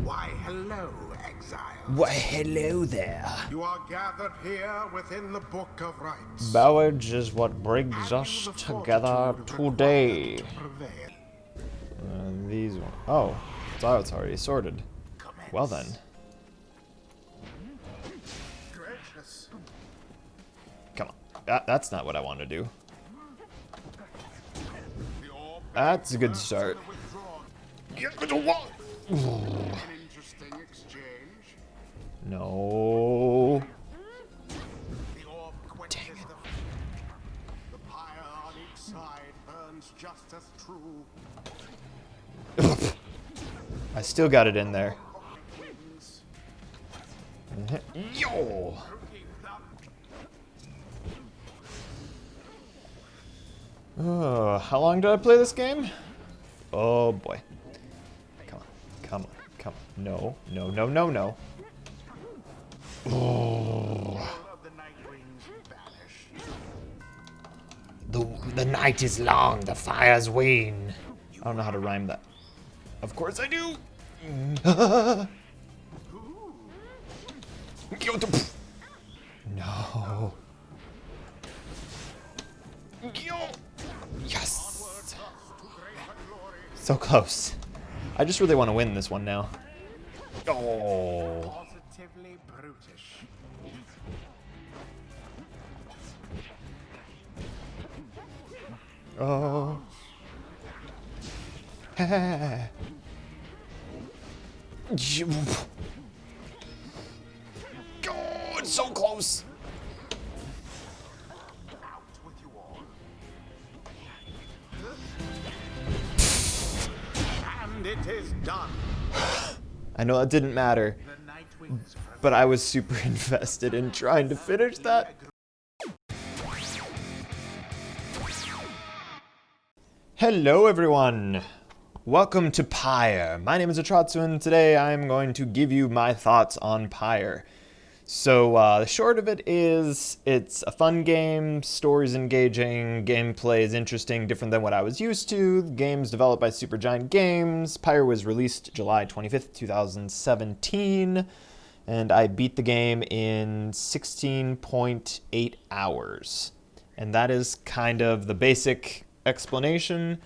Why, hello, exiles. Why, hello there. You are gathered here within the Book of Rites. Marriage is what brings Have us you the together fortitude today. required to prevail? These ones. Oh, so it's already sorted. Commence. Well then. Gracious. Come on. That's not what I want to do. The orb That's a good bursts start. and withdrawn. An interesting exchange. No. The orb quenches the pyre on each side burns just as true. I still got it in there. Wings. Yo! Keep them. Oh, how long did I play this game? Oh boy. Come on, come on, come on. No, no, no, no, no. Oh. All of the night wings vanish. The night is long, the fires wane. I don't know how to rhyme that. Of course I do. No. Yes. So close. I just really want to win this one now. Oh. Positively brutish. Oh. Oh, it's so close. Out with you all. And it is done. I know that didn't matter, The night wings but I was super invested in trying to finish that. Hello everyone! Welcome to Pyre. My name is Atratzu and today I'm going to give you my thoughts on Pyre. So the short of it is, it's a fun game, story's engaging, gameplay is interesting, different than what I was used to. The game's developed by Supergiant Games. Pyre was released July 25th, 2017, and I beat the game in 16.8 hours. And that is kind of the basic explanation.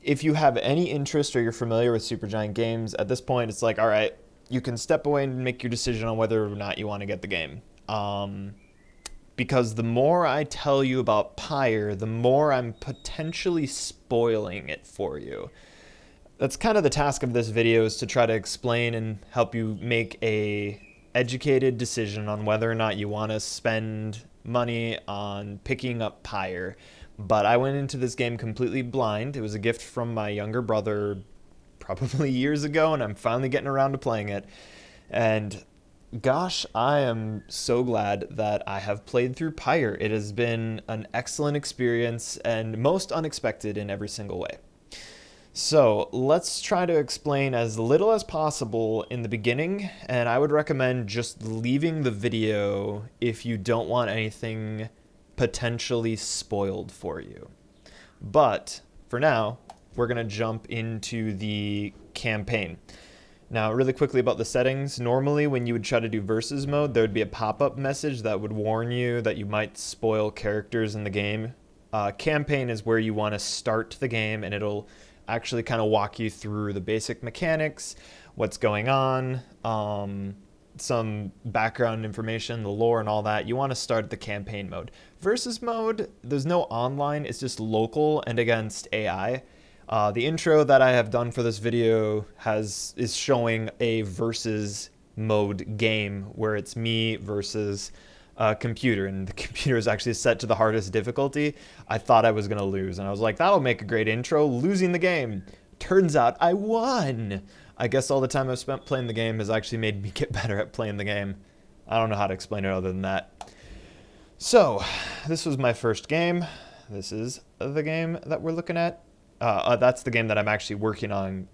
If you have any interest or you're familiar with Supergiant Games, at this point it's like, all right, you can step away and make your decision on whether or not you want to get the game. Because the more I tell you about Pyre, the more I'm potentially spoiling it for you. That's kind of the task of this video, is to try to explain and help you make a educated decision on whether or not you want to spend money on picking up Pyre. But I went into this game completely blind. It was a gift from my younger brother probably years ago, and I'm finally getting around to playing it. And gosh, I am so glad that I have played through Pyre. It has been an excellent experience and most unexpected in every single way. So let's try to explain as little as possible in the beginning, and I would recommend just leaving the video if you don't want anything potentially spoiled for you. But for now, we're going to jump into the campaign. Now, really quickly about the settings. Normally, when you would try to do versus mode, there would be a pop-up message that would warn you that you might spoil characters in the game. Campaign is where you want to start the game, and it'll actually kind of walk you through the basic mechanics, what's going on, some background information, the lore and all that. You want to start the campaign mode. Versus mode, there's no online, it's just local and against AI. The intro that I have done for this video is showing a versus mode game where it's me versus a computer, and the computer is actually set to the hardest difficulty. I thought I was going to lose, and I was like, that'll make a great intro, losing the game. Turns out I won! I guess all the time I've spent playing the game has actually made me get better at playing the game. I don't know how to explain it other than that. So, this was my first game. This is the game that we're looking at. That's the game that I'm actually working on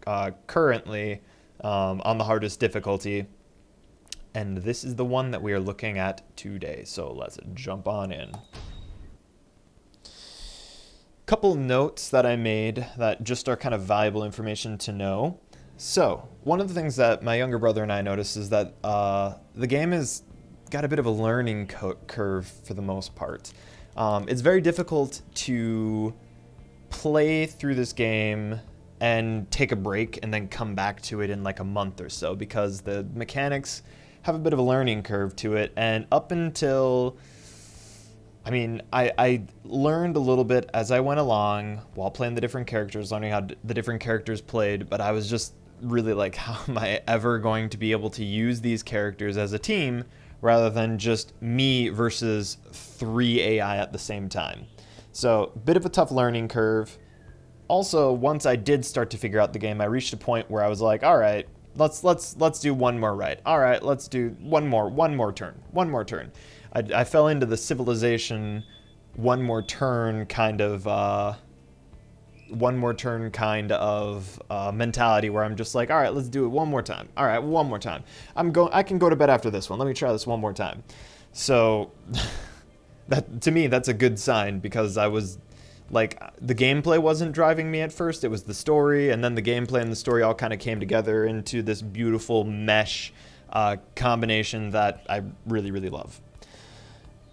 currently on the hardest difficulty. And this is the one that we are looking at today. So let's jump on in. Couple notes that I made that just are kind of valuable information to know. So, one of the things that my younger brother and I noticed is that the game has got a bit of a learning curve for the most part. It's very difficult to play through this game and take a break and then come back to it in like a month or so, because the mechanics have a bit of a learning curve to it. And up until, I mean, I learned a little bit as I went along while playing the different characters, learning how the different characters played, but I was just really like, how am I ever going to be able to use these characters as a team rather than just me versus 3 AI at the same time? So, bit of a tough learning curve. Also, once I did start to figure out the game, I reached a point where I was like, all right, let's do one more right. All right, let's do one more turn. I fell into the civilization one more turn kind of mentality where I'm just like, all right, let's do it one more time. All right, one more time. I can go to bed after this one. Let me try this one more time. So that, to me, that's a good sign, because I was like, the gameplay wasn't driving me at first. It was the story, and then the gameplay and the story all kind of came together into this beautiful mesh combination that I really, really love.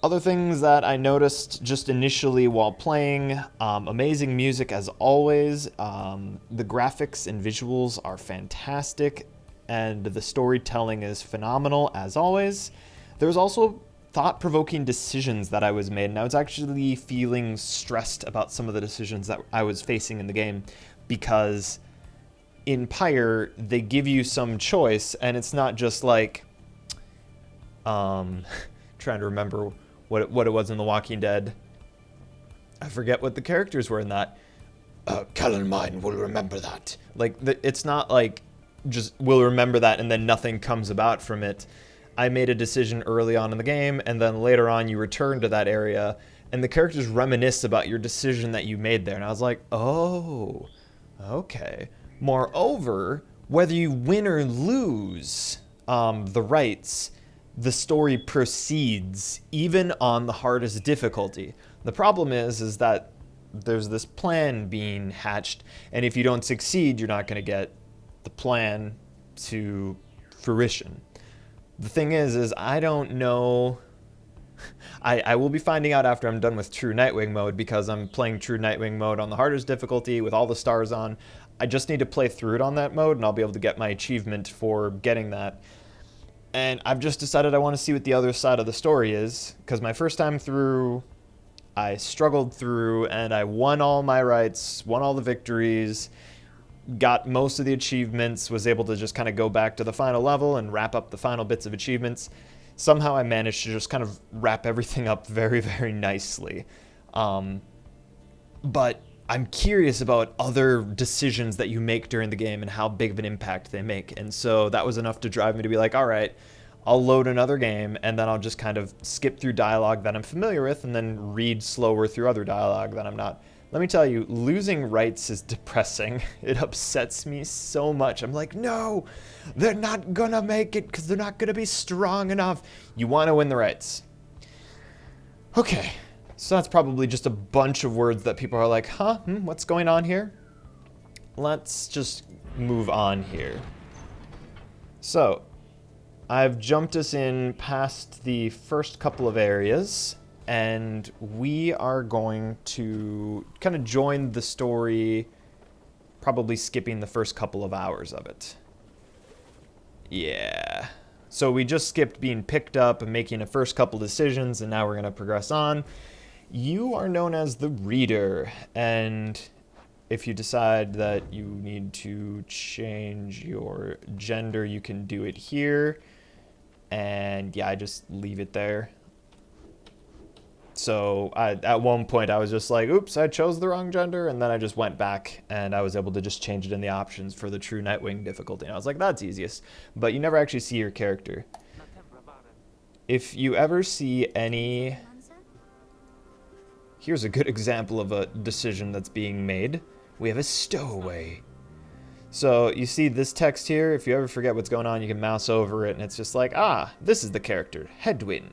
Other things that I noticed just initially while playing, amazing music as always. The graphics and visuals are fantastic, and the storytelling is phenomenal as always. There's also thought-provoking decisions that I was made, and I was actually feeling stressed about some of the decisions that I was facing in the game, because in Pyre, they give you some choice, and it's not just like, trying to remember what it was in The Walking Dead. I forget what the characters were in that. Cullen Mine will remember that. Like, it's not like just we'll remember that and then nothing comes about from it. I made a decision early on in the game, and then later on you return to that area, and the characters reminisce about your decision that you made there. And I was like, oh, okay. Moreover, whether you win or lose the rights, the story proceeds even on the hardest difficulty. The problem is that there's this plan being hatched, and if you don't succeed, you're not going to get the plan to fruition. The thing is I don't know. I will be finding out after I'm done with True Nightwing mode, because I'm playing True Nightwing mode on the hardest difficulty with all the stars on. I just need to play through it on that mode, and I'll be able to get my achievement for getting that. And I've just decided I want to see what the other side of the story is, because my first time through, I struggled through, and I won all my rights, won all the victories, got most of the achievements, was able to just kind of go back to the final level and wrap up the final bits of achievements. Somehow I managed to just kind of wrap everything up very, very nicely. But I'm curious about other decisions that you make during the game and how big of an impact they make. And so that was enough to drive me to be like, all right, I'll load another game, and then I'll just kind of skip through dialogue that I'm familiar with and then read slower through other dialogue that I'm not. Let me tell you, losing rights is depressing. It upsets me so much. I'm like, no, they're not gonna make it because they're not gonna be strong enough. You want to win the rights. Okay, so that's probably just a bunch of words that people are like, huh, what's going on here? Let's just move on here. So, I've jumped us in past the first couple of areas, and we are going to kind of join the story, probably skipping the first couple of hours of it. Yeah. So we just skipped being picked up and making the first couple decisions, and now we're going to progress on. You are known as the Reader, and if you decide that you need to change your gender, you can do it here. And yeah, I just leave it there. So at one point I was just like, oops, I chose the wrong gender, and then I just went back and I was able to just change it in the options for the True Nightwing difficulty. And I was like, that's easiest. But you never actually see your character. If you ever see any... Here's a good example of a decision that's being made. We have a stowaway. So you see this text here, if you ever forget what's going on, you can mouse over it, and it's just like, this is the character, Hedwyn.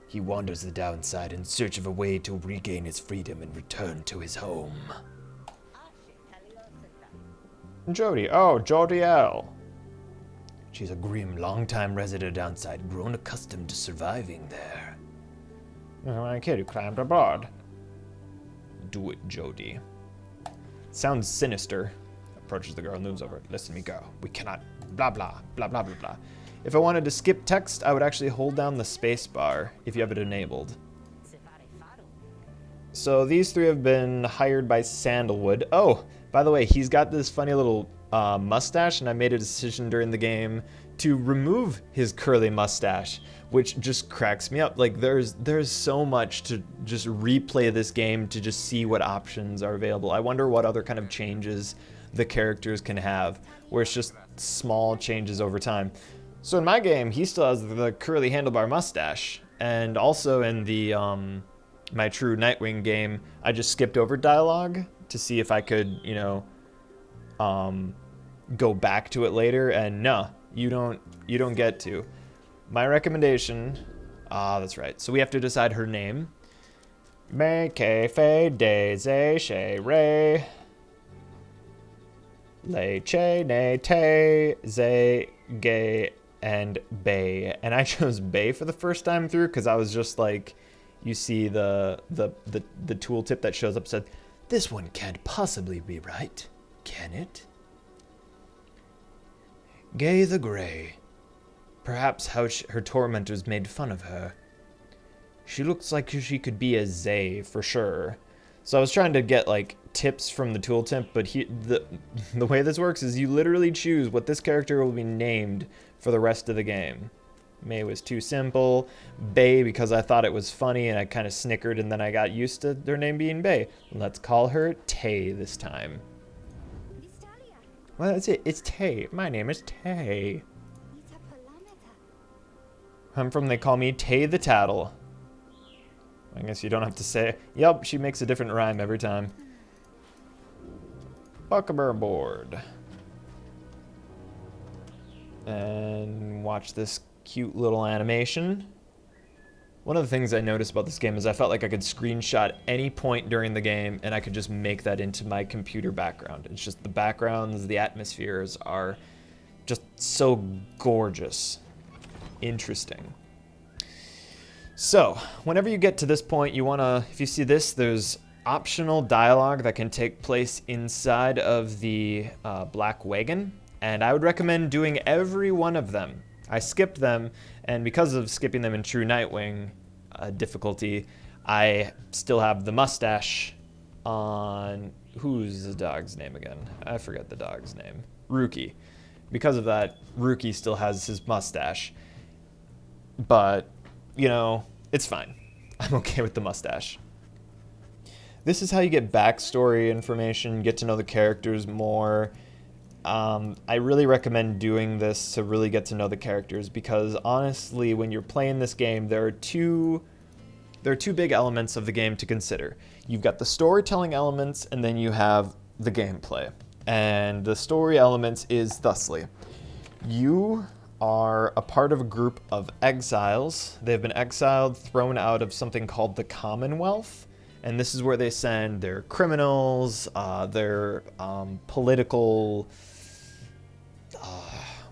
He wanders the downside in search of a way to regain his freedom and return to his home. Jody. Oh, Jody L. She's a grim, long-time resident outside, grown accustomed to surviving there. My kid who climbed aboard. Do it, Jody. Sounds sinister. Approaches the girl and moves over. Listen to me go. We cannot blah blah blah blah blah blah. If I wanted to skip text, I would actually hold down the space bar if you have it enabled. So these three have been hired by Sandalwood. Oh, by the way, he's got this funny little mustache, and I made a decision during the game to remove his curly mustache, which just cracks me up. Like there's so much to just replay this game to just see what options are available. I wonder what other kind of changes the characters can have, where it's just small changes over time. So in my game, he still has the curly handlebar mustache, and also in the my true Nightwing game, I just skipped over dialogue to see if I could, you know, go back to it later, and no, you don't get to. My recommendation, that's right. So we have to decide her name. May, K, Fe, De, Ze, She, Re, Le, Che, Ne, Te, Ze, Ge, and Bay. And I chose Bay for the first time through because I was just like, you see the tooltip that shows up said, this one can't possibly be right, can it? Gay the Grey. Perhaps how her tormentors made fun of her. She looks like she could be a Zay for sure. So I was trying to get like tips from the tooltip, but the way this works is you literally choose what this character will be named for the rest of the game. May was too simple. Bay because I thought it was funny and I kind of snickered and then I got used to their name being Bay. Let's call her Tay this time. Well, that's it. It's Tay. My name is Tay. I'm from They Call Me Tay the Tattle. I guess you don't have to say. Yep, she makes a different rhyme every time. Welcome aboard. And watch this cute little animation. One of the things I noticed about this game is I felt like I could screenshot any point during the game and I could just make that into my computer background. It's just the backgrounds, the atmospheres are just so gorgeous. Interesting. So, whenever you get to this point, you want to, if you see this, there's optional dialogue that can take place inside of the black wagon, and I would recommend doing every one of them. I skipped them, and because of skipping them in True Nightwing difficulty, I still have the mustache on, who's the dog's name again? I forget the dog's name. Rookie. Because of that, Rookie still has his mustache. But, you know, it's fine. I'm okay with the mustache. This is how you get backstory information, get to know the characters more. I really recommend doing this to really get to know the characters because honestly, when you're playing this game, there are two big elements of the game to consider. You've got the storytelling elements and then you have the gameplay. And the story elements is thusly. You are a part of a group of exiles. They've been exiled, thrown out of something called the Commonwealth. And this is where they send their criminals, their political,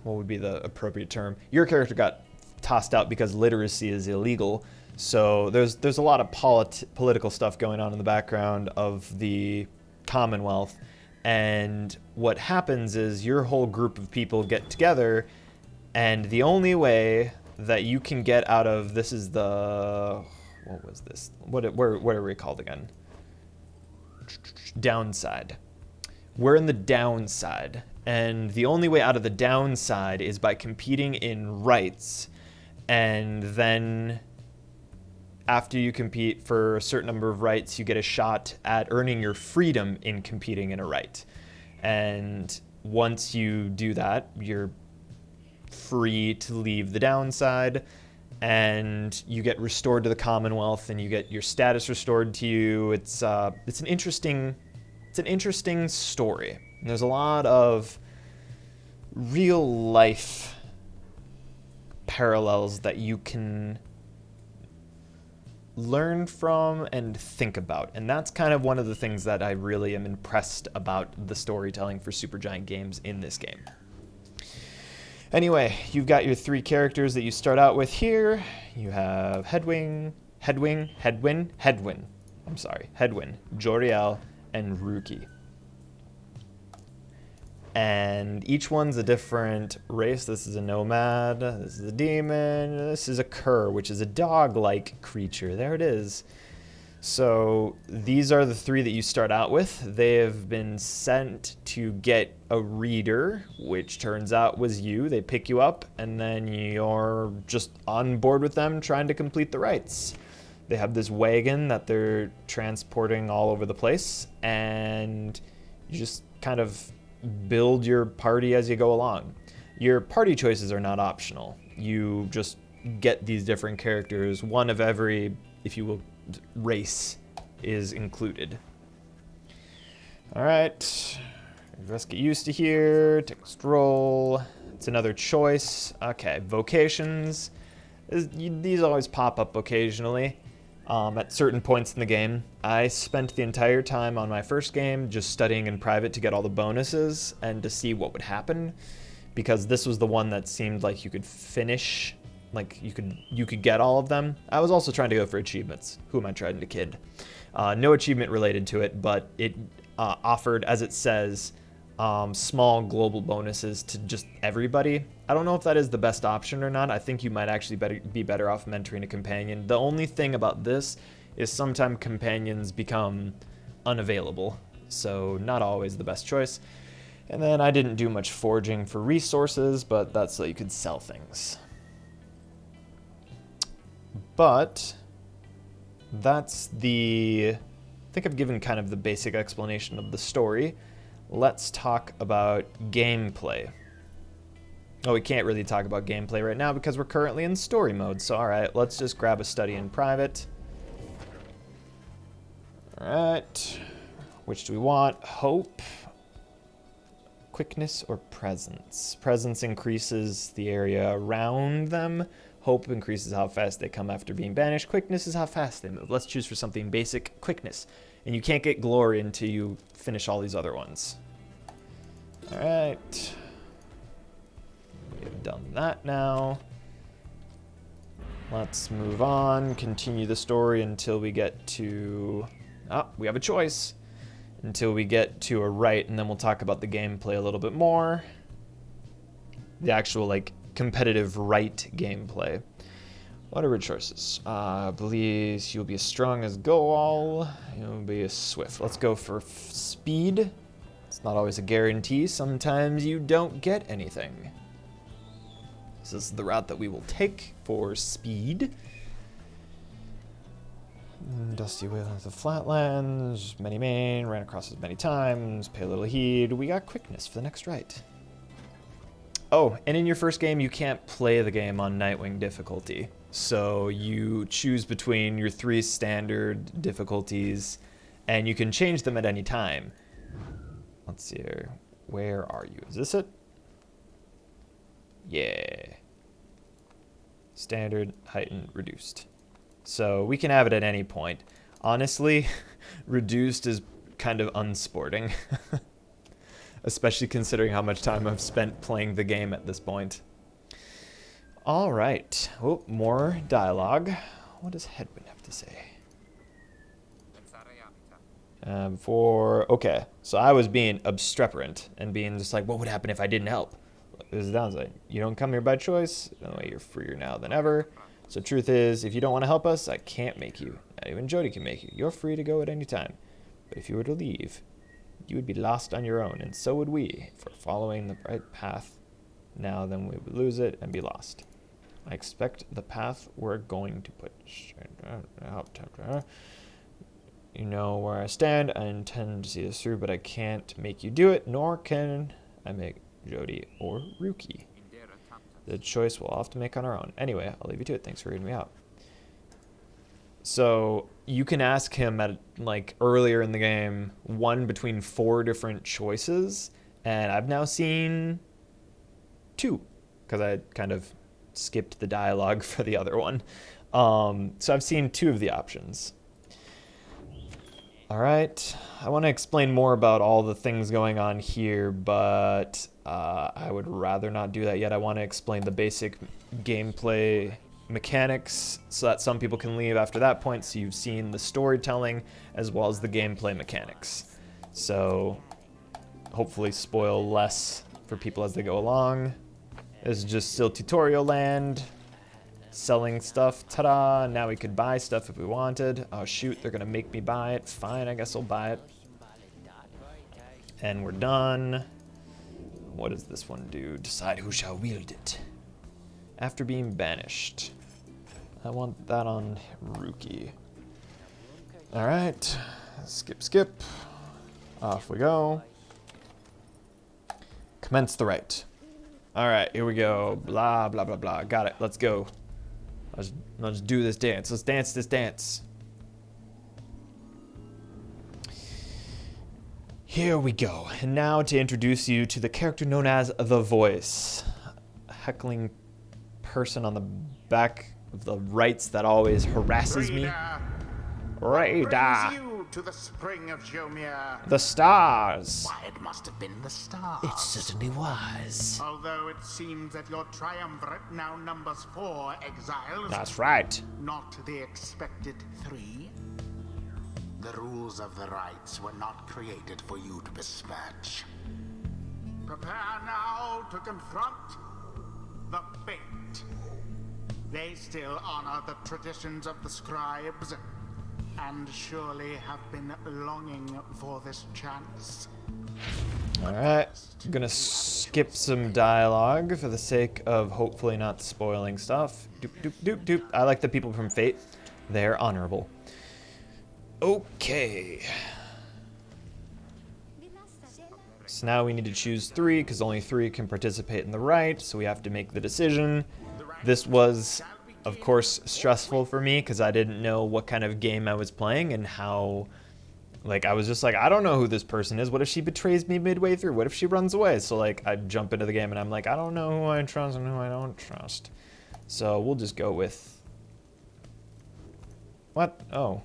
what would be the appropriate term? Your character got tossed out because literacy is illegal. So there's a lot of political stuff going on in the background of the Commonwealth. And what happens is your whole group of people get together, and the only way that you can get out of this is the, what was this? What are we called again? Downside. We're in the downside, and the only way out of the downside is by competing in rights, and then after you compete for a certain number of rights, you get a shot at earning your freedom in competing in a right. And once you do that, you're free to leave the downside, and you get restored to the Commonwealth, and you get your status restored to you. It's an interesting story. And there's a lot of real life parallels that you can learn from and think about. And that's kind of one of the things that I really am impressed about the storytelling for Supergiant games in this game. Anyway, you've got your 3 characters that you start out with here. You have Hedwin, Joriel, and Ruki. And each one's a different race. This is a nomad, this is a demon, this is a cur, which is a dog-like creature. There it is. So these are the 3 that you start out with. They have been sent to get a reader, which turns out was you. They pick you up, and then you're just on board with them trying to complete the rites. They have this wagon that they're transporting all over the place, and you just kind of build your party as you go along. Your party choices are not optional. You just get these different characters. One of every, if you will, race is included. All right, let's get used to here. Text roll. It's another choice. Okay, vocations. These always pop up occasionally. At certain points in the game. I spent the entire time on my first game just studying in private to get all the bonuses and to see what would happen, because this was the one that seemed like you could finish, like you could get all of them. I was also trying to go for achievements. Who am I trying to kid? No achievement related to it, but it offered, as it says, small global bonuses to just everybody. I don't know if that is the best option or not. I think you might actually be better off mentoring a companion. The only thing about this is sometimes companions become unavailable, so not always the best choice. And then I didn't do much forging for resources, but that's so you could sell things. But that's I think I've given kind of the basic explanation of the story. Let's talk about gameplay. Oh, we can't really talk about gameplay right now because we're currently in story mode. So, all right, let's just grab a study in private. All right, which do we want? Hope, quickness, or presence? Presence increases the area around them. Hope increases how fast they come after being banished. Quickness is how fast they move. Let's choose for something basic, quickness. And you can't get glory until you finish all these other ones. All right. We've done that now. Let's move on, continue the story until we get to... Oh, we have a choice. Until we get to a right, and then we'll talk about the gameplay a little bit more. The actual, like, competitive right gameplay. What are your choices? I believe you'll be as strong as Goal. You'll be as swift. Let's go for speed. It's not always a guarantee. Sometimes you don't get anything. This is the route that we will take for speed. Dusty Whale of the Flatlands, many main, ran across as many times, pay a little heed. We got quickness for the next right. Oh, and in your first game, you can't play the game on Nightwing difficulty. So you choose between your 3 standard difficulties, and you can change them at any time. Let's see here. Where are you? Is this it? Yeah. Standard, heightened, reduced. So we can have it at any point. Honestly, reduced is kind of unsporting. Especially considering how much time I've spent playing the game at this point. All right. Oh, more dialogue. What does Hedwin have to say? Okay, so I was being obstreperant and being just like, what would happen if I didn't help? This is the downside. You don't come here by choice. Anyway, you're freer now than ever. So truth is, if you don't want to help us, I can't make you. Not even Jody can make you. You're free to go at any time. But if you were to leave, you would be lost on your own, and so would we. If we're following the right path now, then we would lose it and be lost. I expect the path we're going to put. You know where I stand. I intend to see this through, but I can't make you do it, nor can I make Jody or Ruki. The choice we'll have to make on our own. Anyway, I'll leave you to it. Thanks for reading me out. So you can ask him at like earlier in the game, one between 4 different choices, and I've now seen 2 because I kind of skipped the dialogue for the other one. So I've seen two of the options. All right, I want to explain more about all the things going on here, but I would rather not do that yet. I want to explain the basic gameplay mechanics so that some people can leave after that point, so you've seen the storytelling as well as the gameplay mechanics. So hopefully spoil less for people as they go along. This is just still tutorial land. Selling stuff, ta-da, now we could buy stuff if we wanted. Oh shoot, they're gonna make me buy it. Fine, I guess I'll buy it. And we're done. What does this one do? Decide who shall wield it. After being banished. I want that on Rookie. Alright, skip. Off we go. Commence the rite. Alright, here we go. Blah, blah, blah, blah. Got it, let's go. Let's do this dance. Let's dance this dance. Here we go. And now to introduce you to the character known as the Voice. A heckling person on the back of the rights that always harasses me. Radar. To the spring of Jomir. The stars. Why, it must have been the stars. It certainly was. Although it seems that your triumvirate now numbers 4 exiles. That's right. Not the expected 3. The rules of the rites were not created for you to besmirch. Prepare now to confront the fate. They still honor the traditions of the scribes, and surely have been longing for this chance. Alright, I'm gonna skip some dialogue for the sake of hopefully not spoiling stuff. Doop, doop, doop, doop. I like the people from Fate. They're honorable. Okay. So now we need to choose 3, because only 3 can participate in the rite, so we have to make the decision. This was, of course, stressful for me because I didn't know what kind of game I was playing and how, like, I was just like, I don't know who this person is. What if she betrays me midway through? What if she runs away? So, like, I jump into the game and I'm like, I don't know who I trust and who I don't trust. So we'll just go with... What? Oh.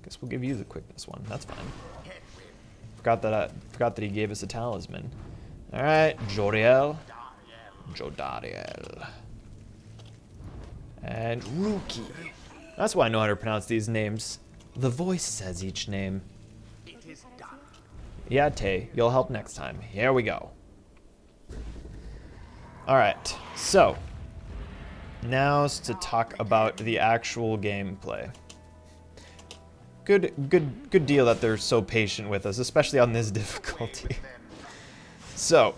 Guess we'll give you the quickness one. That's fine. Forgot that he gave us a talisman. All right, Jodariel. And Rookie. That's why I know how to pronounce these names. The Voice says each name. It is done. Yeah, Tay, you'll help next time. Here we go. Alright, so now's to talk about the actual gameplay. Good deal that they're so patient with us, especially on this difficulty. So,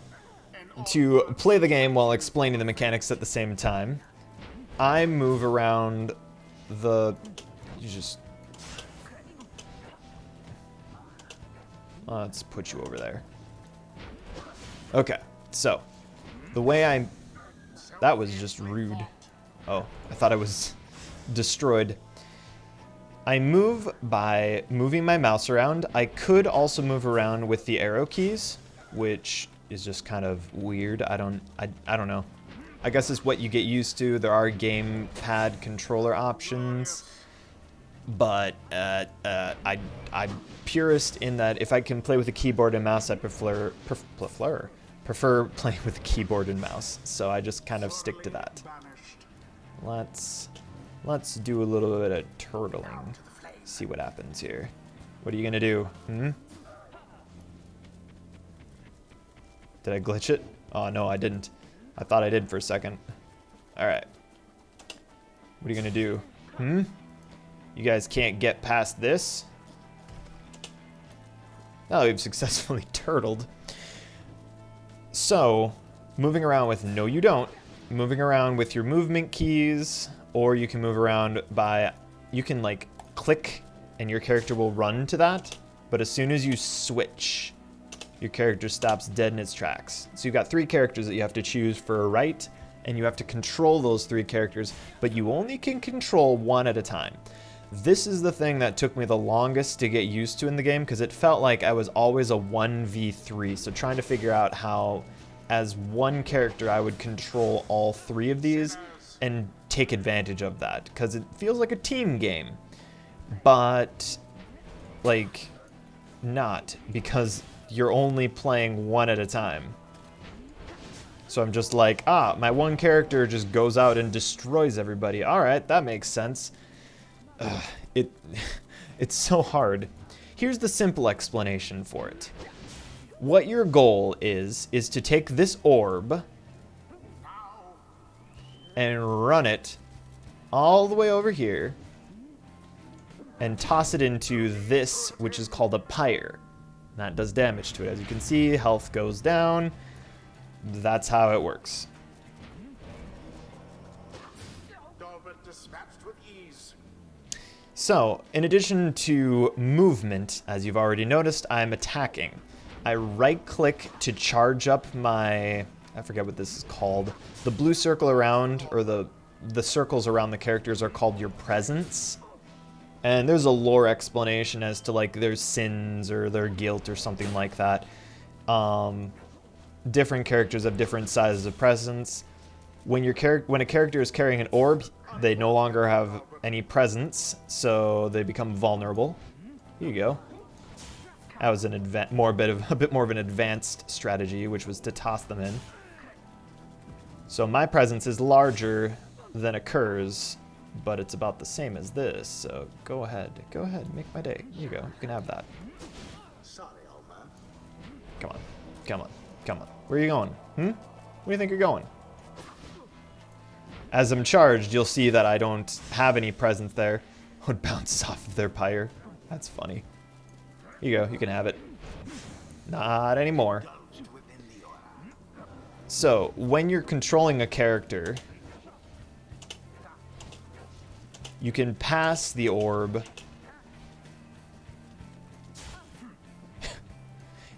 to play the game while explaining the mechanics at the same time, I move around the... let's put you over there. Okay, so, the way I... That was just rude. Oh, I thought I was destroyed. I move by moving my mouse around. I could also move around with the arrow keys, which is just kind of weird. I don't know. I guess it's what you get used to. There are gamepad controller options, but I'm purist in that if I can play with a keyboard and mouse, I prefer playing with a keyboard and mouse. So I just kind of stick to that. Let's do a little bit of turtling. See what happens here. What are you gonna do? Did I glitch it? Oh no, I didn't. I thought I did for a second. Alright. What are you gonna do? You guys can't get past this? Oh, we've successfully turtled. So, moving around with no you don't. Moving around with your movement keys, or you can move around by, you can like click and your character will run to that, but as soon as you switch, your character stops dead in its tracks. So you've got 3 characters that you have to choose for a rite, and you have to control those 3 characters, but you only can control 1 at a time. This is the thing that took me the longest to get used to in the game, because it felt like I was always a 1v3, so trying to figure out how, as one character, I would control all 3 of these, and take advantage of that, because it feels like a team game. But, like, not, because you're only playing one at a time. So I'm just like, my one character just goes out and destroys everybody. Alright, that makes sense. It's so hard. Here's the simple explanation for it. What your goal is to take this orb and run it all the way over here and toss it into this, which is called a Pyre. That does damage to it. As you can see, health goes down. That's how it works. So, in addition to movement, as you've already noticed, I'm attacking. I right-click to charge up my... I forget what this is called. The blue circle around, or the circles around the characters are called your presence. And there's a lore explanation as to, like, their sins or their guilt or something like that. Different characters have different sizes of presence. When a character is carrying an orb, they no longer have any presence, so they become vulnerable. Here you go. That was a bit more of an advanced strategy, which was to toss them in. So my presence is larger than occurs, but it's about the same as this. So go ahead, make my day. Here you go. You can have that. Sorry, old man. Come on. Where are you going? Where do you think you're going? As I'm charged, you'll see that I don't have any presence there. It bounces off of their pyre. That's funny. Here you go. You can have it. Not anymore. So, when you're controlling a character, you can pass the orb.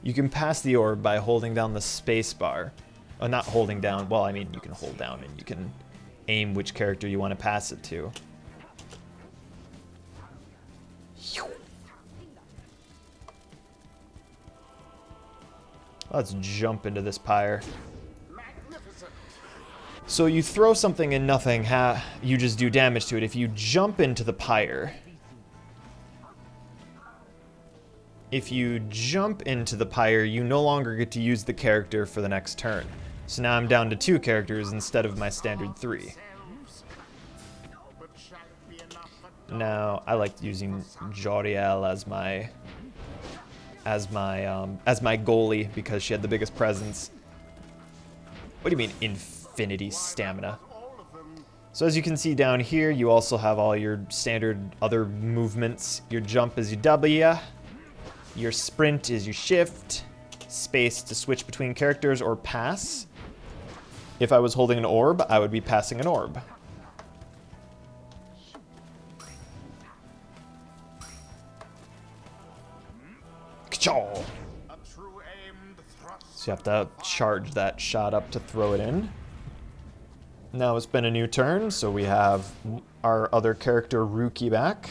You can pass the orb by holding down the space bar. Not holding down. Well, I mean, you can hold down and you can aim which character you want to pass it to. Let's jump into this pyre. So you throw something and nothing, you just do damage to it. If you jump into the pyre, you no longer get to use the character for the next turn. So now I'm down to 2 characters instead of my standard 3. Now I like using Joriel as my goalie because she had the biggest presence. What do you mean infinity stamina? So as you can see down here, you also have all your standard other movements. Your jump is your W, your sprint is your shift, space to switch between characters or pass. If I was holding an orb, I would be passing an orb. So you have to charge that shot up to throw it in. Now it's been a new turn, so we have our other character, Rookie, back.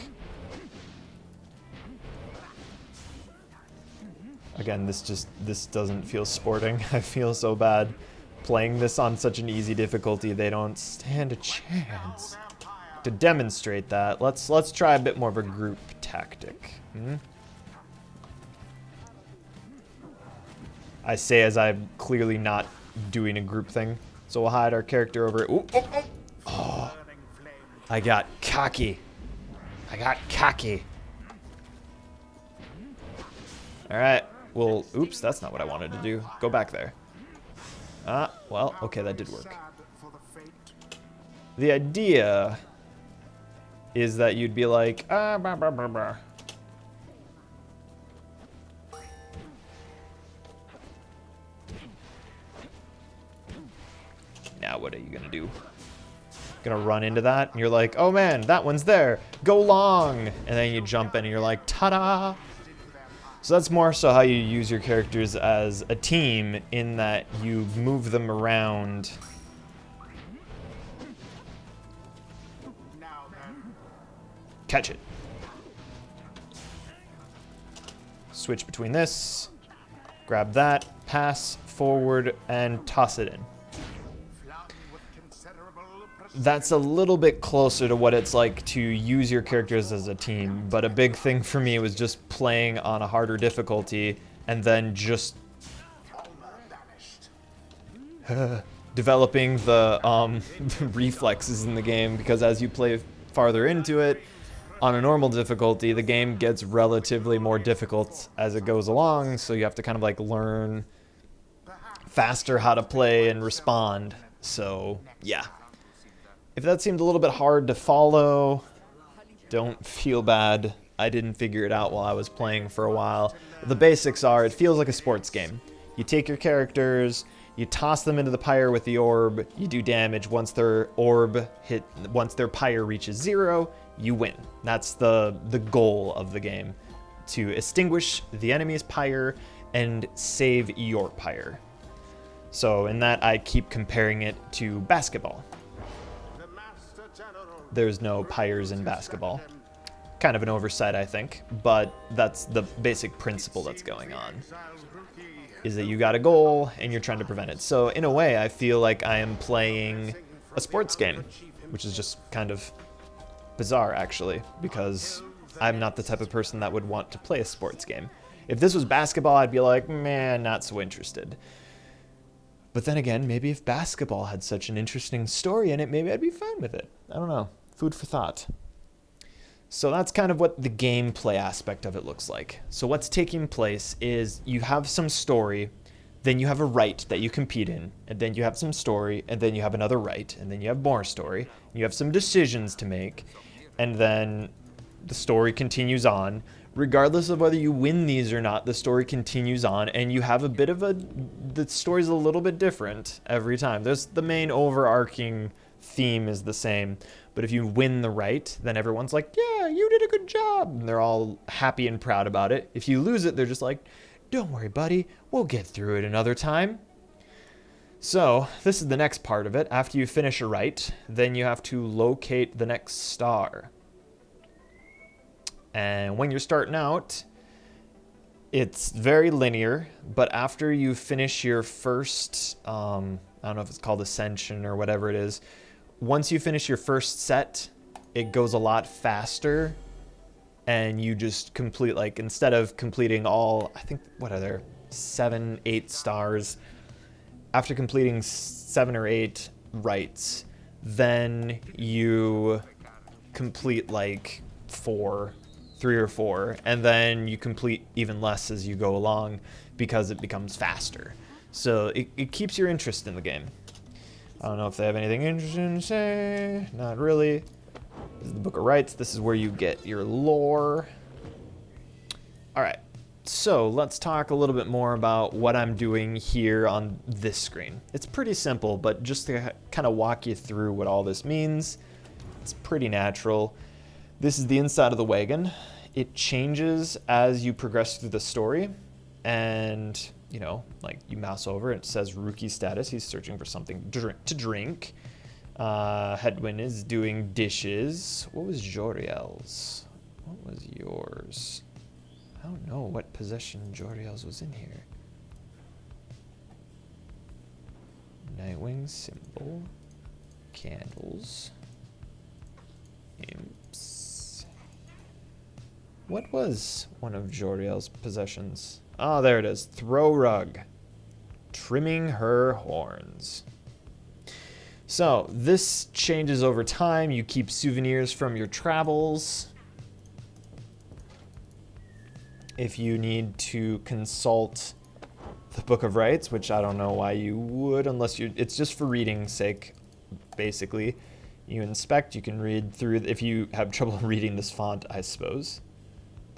Again, this doesn't feel sporting. I feel so bad playing this on such an easy difficulty. They don't stand a chance. To demonstrate that, let's try a bit more of a group tactic. I say as I'm clearly not doing a group thing. So we'll hide our character over. Ooh, oh, I got cocky. Alright. Well, oops, that's not what I wanted to do. Go back there. Well, okay, that did work. The idea is that you'd be like, bah, bah, bah, bah. Now what are you gonna do? Gonna run into that, and you're like, oh man, that one's there. Go long! And then you jump in, and you're like, ta-da! So that's more so how you use your characters as a team, in that you move them around. Catch it. Switch between this, grab that, pass, forward, and toss it in. that's a little bit closer to what it's like to use your characters as a team, but a big thing for me was just playing on a harder difficulty and then just developing the reflexes in the game, because as you play farther into it, on a normal difficulty, the game gets relatively more difficult as it goes along, so you have to kind of like learn faster how to play and respond. So, yeah. If that seemed a little bit hard to follow, don't feel bad. I didn't figure it out while I was playing for a while. The basics are, it feels like a sports game. You take your characters, you toss them into the pyre with the orb, you do damage. Once their pyre reaches 0, you win. That's the goal of the game, to extinguish the enemy's pyre and save your pyre. So in that, I keep comparing it to basketball. There's no pyres in basketball. Kind of an oversight, I think, but that's the basic principle that's going on, is that you got a goal and you're trying to prevent it. So in a way, I feel like I am playing a sports game, which is just kind of bizarre, actually, because I'm not the type of person that would want to play a sports game. If this was basketball, I'd be like, man, not so interested. But then again, maybe if basketball had such an interesting story in it, maybe I'd be fine with it. I don't know. Food for thought. So that's kind of what the gameplay aspect of it looks like. So what's taking place is you have some story, then you have a rite that you compete in, and then you have some story, and then you have another rite, and then you have more story, and you have some decisions to make, and then the story continues on. Regardless of whether you win these or not, the story continues on, and you have a bit of the story's a little bit different every time. There's the main overarching theme is the same, but if you win the rite, then everyone's like, yeah, you did a good job, and they're all happy and proud about it. If you lose it, they're just like, don't worry, buddy, we'll get through it another time. So this is the next part of it. After you finish a rite, then you have to locate the next star. And when you're starting out, it's very linear, but after you finish your first, I don't know if it's called Ascension or whatever it is, once you finish your first set, it goes a lot faster, and you just complete, like, instead of completing all, I think, what are there, 7, 8 stars, after completing 7 or 8 rites, then you complete, like, 3 or 4, and then you complete even less as you go along because it becomes faster. So it keeps your interest in the game. I don't know if they have anything interesting to say. Not really. This is the Book of Rites. This is where you get your lore. All right. So let's talk a little bit more about what I'm doing here on this screen. It's pretty simple, but just to kind of walk you through what all this means, it's pretty natural. This is the inside of the wagon. It changes as you progress through the story, and, you know, like you mouse over, it says rookie status. He's searching for something to drink. Hedwin is doing dishes. What was Joriel's? What was yours? I don't know what possession Joriel's was in here. Nightwing symbol. Candles. Imps. What was one of Joriel's possessions? Oh, there it is. Throw rug. Trimming her horns. So, this changes over time. You keep souvenirs from your travels. If you need to consult the Book of Rites, which I don't know why you would, unless it's just for reading's sake, basically. You inspect, you can read through, if you have trouble reading this font, I suppose.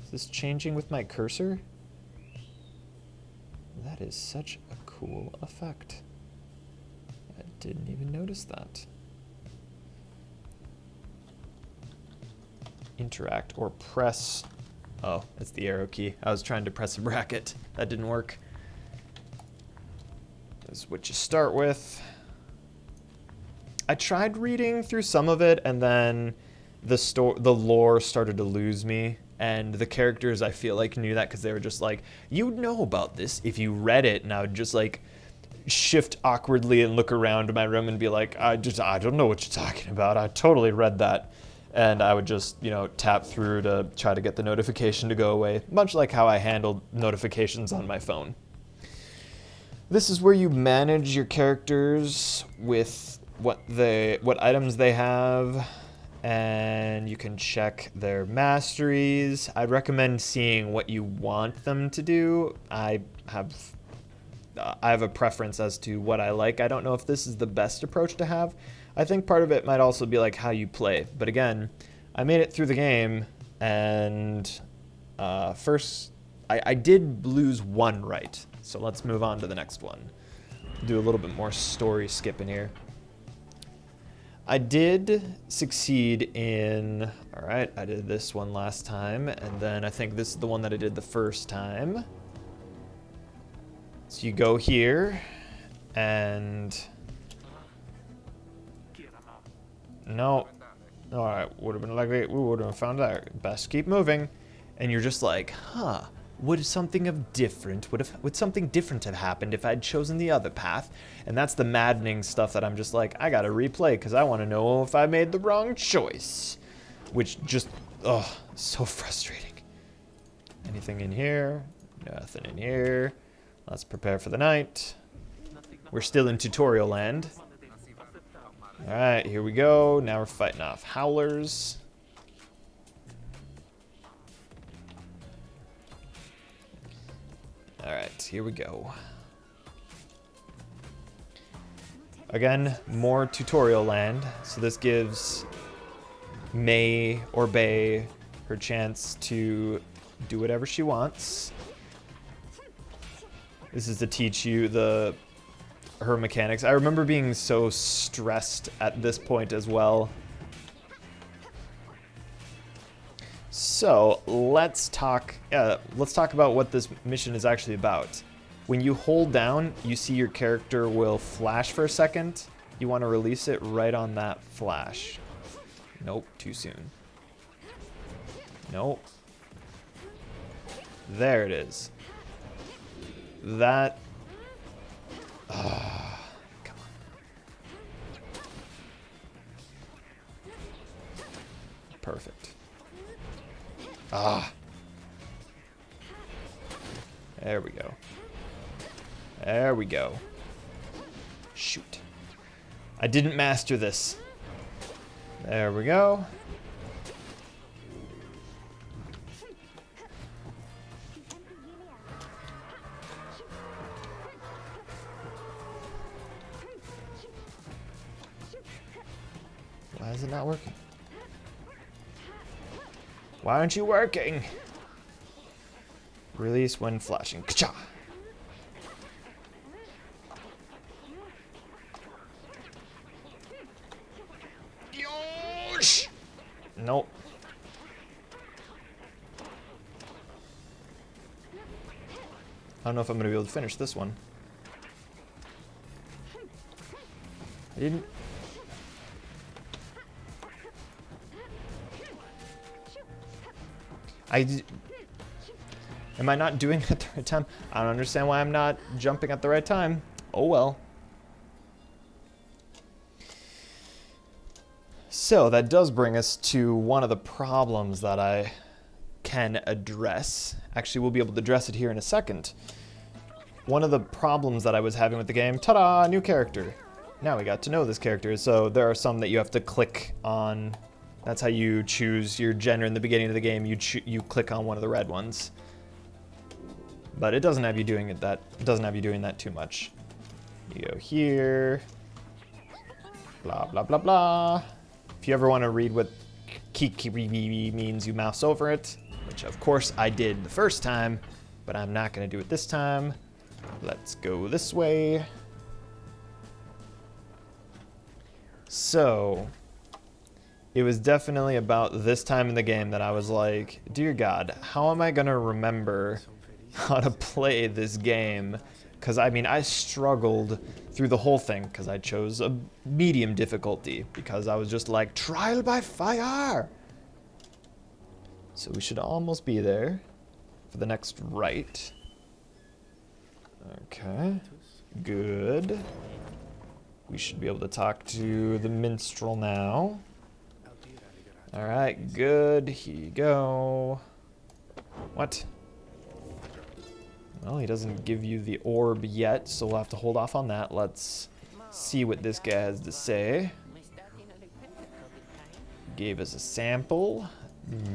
Is this changing with my cursor? That is such a cool effect. I didn't even notice that. Interact or press. Oh, it's the arrow key. I was trying to press a bracket. That didn't work. This is what you start with. I tried reading through some of it, and then the lore started to lose me. And the characters, I feel like, knew that because they were just like, you'd know about this if you read it. And I would just like shift awkwardly and look around my room and be like, I don't know what you're talking about. I totally read that. And I would just, you know, tap through to try to get the notification to go away, much like how I handled notifications on my phone. This is where you manage your characters with what items they have, and you can check their masteries. I'd recommend seeing what you want them to do. I have a preference as to what I like. I don't know if this is the best approach to have. I think part of it might also be like how you play. But again, I made it through the game, and first I did lose one right. So let's move on to the next one. Do a little bit more story skipping here. I did succeed in, all right, I did this one last time, and then I think this is the one that I did the first time. So you go here, and no, all right, would have been likely, we would have found out. Best keep moving, and you're just like, huh, would something different have happened if I'd chosen the other path? And that's the maddening stuff that I'm just like, I gotta replay because I want to know if I made the wrong choice, which just, oh, so frustrating. Anything in here? Nothing in here. Let's prepare for the night. We're still in tutorial land. Alright, here we go. Now we're fighting off howlers. Alright, here we go. Again, more tutorial land. So this gives May or Bay her chance to do whatever she wants. This is to teach you her mechanics. I remember being so stressed at this point as well. So let's talk about what this mission is actually about. When you hold down, you see your character will flash for a second. You want to release it right on that flash. Nope, too soon. Nope. There it is. That. Come on. Perfect. There we go. There we go. Shoot. I didn't master this. There we go. Why is it not working? Why aren't you working? Release when flashing. Ka-cha! Yosh! Nope. I don't know if I'm going to be able to finish this one. I didn't... Am I not doing it at the right time? I don't understand why I'm not jumping at the right time. Oh well. So that does bring us to one of the problems that I can address. Actually, we'll be able to address it here in a second. One of the problems that I was having with the game, ta-da, new character. Now we got to know this character. So there are some that you have to click on. That's how you choose your gender in the beginning of the game. You click on one of the red ones, but it doesn't have you doing it that. It doesn't have you doing that too much. You go here. Blah blah blah blah. If you ever want to read what kiki means, you mouse over it, which of course I did the first time, but I'm not going to do it this time. Let's go this way. So. It was definitely about this time in the game that I was like, dear God, how am I going to remember how to play this game? Because, I mean, I struggled through the whole thing because I chose a medium difficulty because I was just like, trial by fire. So we should almost be there for the next right. Okay. Good. We should be able to talk to the minstrel now. Alright, good. Here you go. What? Well, he doesn't give you the orb yet, so we'll have to hold off on that. Let's see what this guy has to say. Gave us a sample.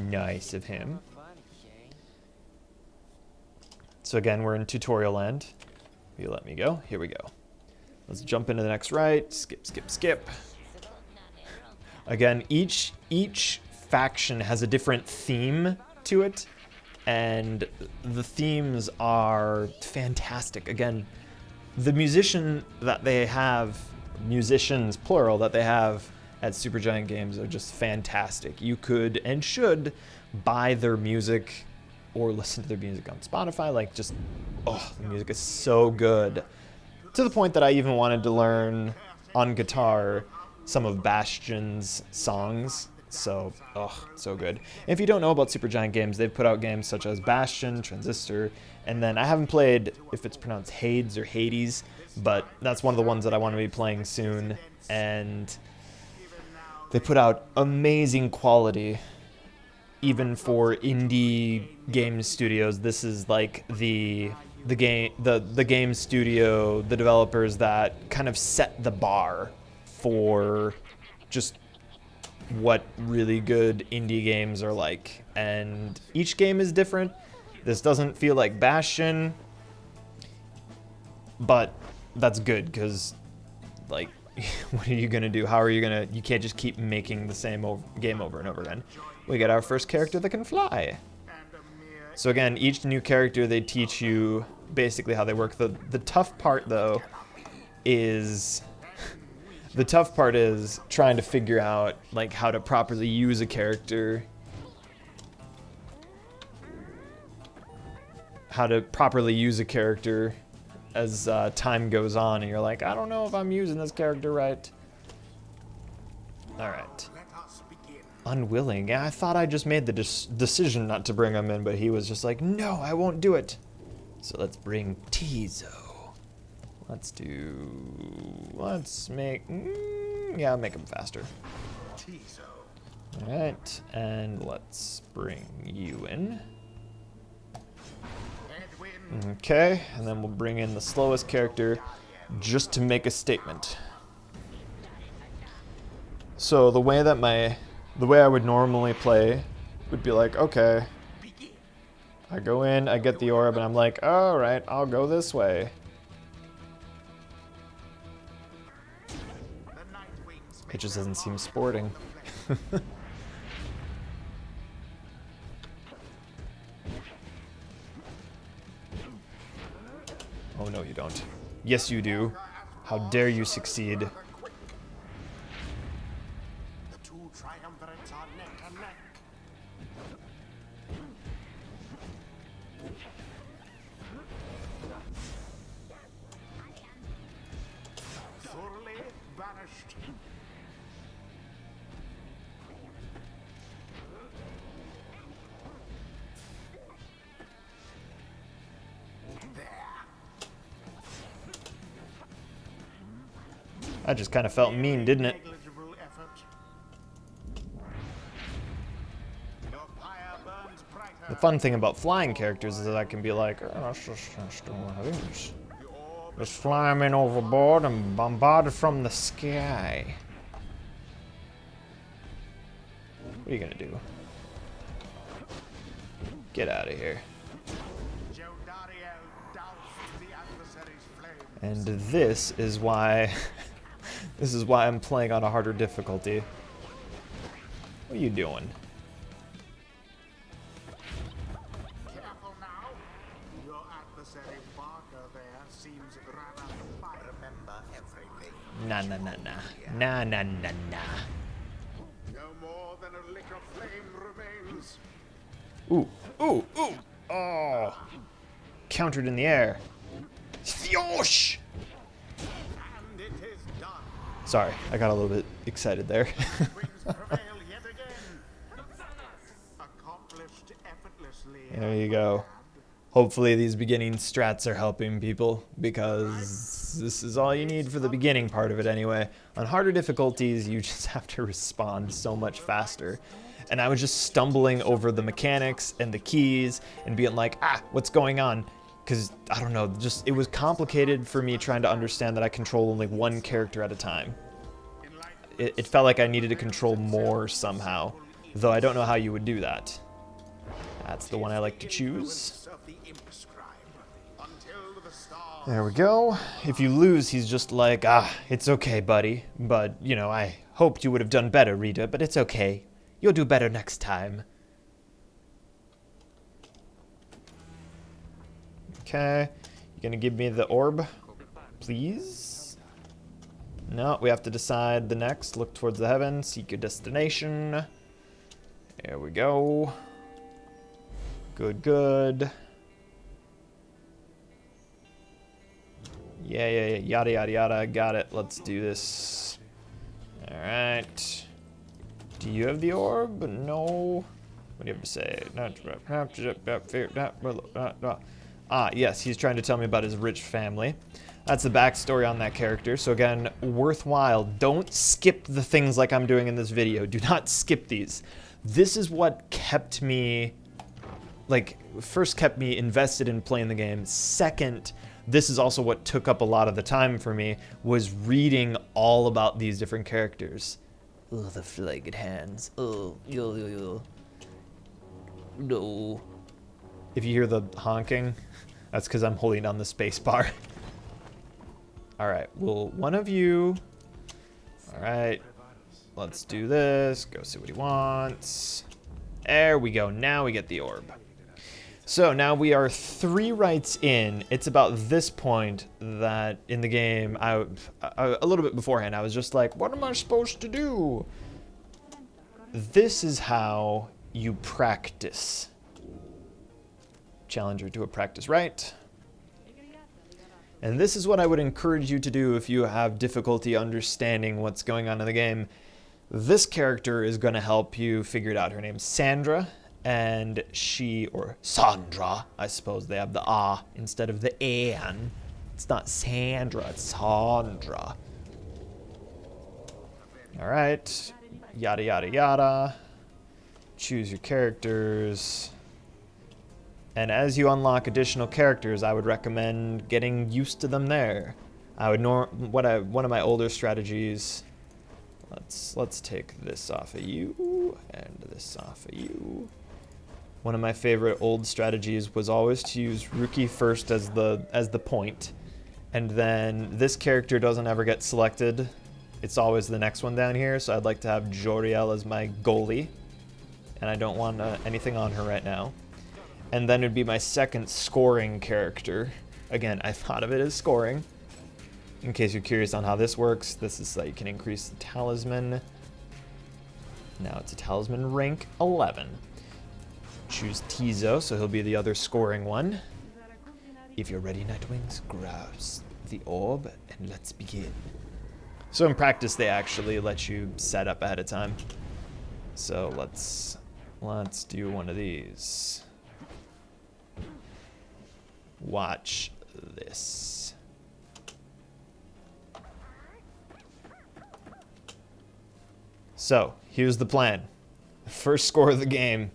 Nice of him. So again, we're in tutorial land. You let me go. Here we go. Let's jump into the next right. Skip, skip, skip. Again, each faction has a different theme to it, and the themes are fantastic. Again, the musicians plural, that they have at Supergiant Games are just fantastic. You could and should buy their music or listen to their music on Spotify. Like, just, oh, the music is so good. To the point that I even wanted to learn on guitar some of Bastion's songs. So, oh, so good. If you don't know about Supergiant Games, they've put out games such as Bastion, Transistor, and then I haven't played, if it's pronounced Hades or Hades, but that's one of the ones that I want to be playing soon. And they put out amazing quality, even for indie game studios. This is like the game studio, the developers that kind of set the bar for just what really good indie games are like. And each game is different. This doesn't feel like Bastion, but that's good, because, like, what are you gonna do? How are you gonna? You can't just keep making the same game over and over again. We get our first character that can fly. So again, each new character, they teach you basically how they work. The tough part, though, is trying to figure out, like, how to properly use a character. How to properly use a character as time goes on, and you're like, I don't know if I'm using this character right. Alright. Unwilling. Yeah, I thought I just made the decision not to bring him in, but he was just like, no, I won't do it. So let's bring Tizo. Let's make, yeah, I'll make him faster. Alright, and let's bring you in. Okay, and then we'll bring in the slowest character just to make a statement. So the way I would normally play would be like, okay, I go in, I get the orb, and I'm like, alright, I'll go this way. It just doesn't seem sporting. Oh, no, you don't. Yes, you do. How dare you succeed. The two triumvirates are neck and neck. Thoroughly banished. That just kind of felt mean, didn't it? The fun thing about flying characters is that I can be like, oh, just fly them in overboard and bombard it from the sky. What are you gonna do? Get out of here. And this is why I'm playing on a harder difficulty. What are you doing? Careful now. Your adversary Barker there seems rather fine. Remember everything. Nah, nah, nah, nah. Nah, nah, nah, nah. No more than a lick of flame remains. Ooh, ooh, ooh. Oh. Countered in the air. Thiosh! And it is done. Sorry, I got a little bit excited there. Wings prevail yet again. Accomplished effortlessly. There you go. Hopefully these beginning strats are helping people, because This is all you need for the beginning part of it anyway. On harder difficulties, you just have to respond so much faster. And I was just stumbling over the mechanics and the keys and being like, what's going on? Because, I don't know, just it was complicated for me trying to understand that I control only one character at a time. It felt like I needed to control more somehow, though I don't know how you would do that. That's the one I like to choose. There we go. If you lose, he's just like, it's okay, buddy. But, you know, I hoped you would have done better, Rita, but it's okay. You'll do better next time. Okay. You gonna give me the orb, please? No, we have to decide the next. Look towards the heavens. Seek your destination. There we go. Good, good. Yeah, yada, yada, yada. Got it. Let's do this. All right. Do you have the orb? No. What do you have to say? Yes, he's trying to tell me about his rich family. That's the backstory on that character. So again, worthwhile. Don't skip the things like I'm doing in this video. Do not skip these. This is what kept me, first kept me invested in playing the game. Second, this is also what took up a lot of the time for me, was reading all about these different characters. Oh, the flagged hands. Oh, yo. No. If you hear the honking, that's because I'm holding down the space bar. Alright, well, one of you... Alright, let's do this. Go see what he wants. There we go. Now we get the orb. So now we are 3 rights in. It's about this point that in the game, a little bit beforehand, I was just like, what am I supposed to do? This is how you practice. Challenger to a practice right. And this is what I would encourage you to do if you have difficulty understanding what's going on in the game. This character is going to help you figure it out. Her name's Sandra. And she, or Sandra, I suppose they have the ah instead of the an. It's not Sandra, it's Sandra. Alright. Yada, yada, yada. Choose your characters. And as you unlock additional characters, I would recommend getting used to them there. I would one of my older strategies. Let's take this off of you and this off of you. One of my favorite old strategies was always to use Rookie first as the point, and then this character doesn't ever get selected. It's always the next one down here, so I'd like to have Joriel as my goalie, and I don't want anything on her right now. And then it'd be my second scoring character. Again, I thought of it as scoring. In case you're curious on how this works, this is so you can increase the talisman. Now it's a talisman rank 11. Choose Tizo, so he'll be the other scoring one. If you're ready, Nightwings, grasp the orb and let's begin. So in practice, they actually let you set up ahead of time. So let's do one of these. Watch this. So here's the plan. First score of the game.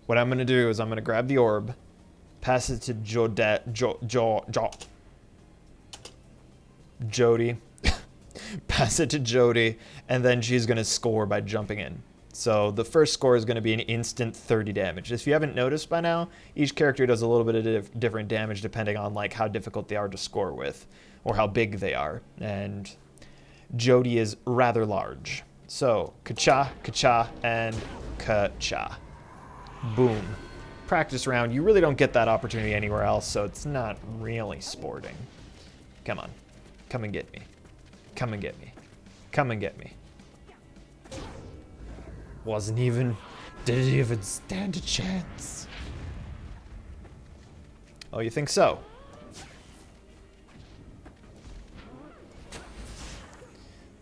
What I'm gonna do is I'm gonna grab the orb, pass it to Jody, pass it to Jody, and then she's gonna score by jumping in. So the first score is gonna be an instant 30 damage. If you haven't noticed by now, each character does a little bit of different damage depending on how difficult they are to score with, or how big they are. And Jody is rather large. So ka-cha, ka-cha, and ka-cha. Boom. Practice round. You really don't get that opportunity anywhere else, so it's not really sporting. Come on. Come and get me. Come and get me. Come and get me. Didn't even stand a chance. Oh, you think so?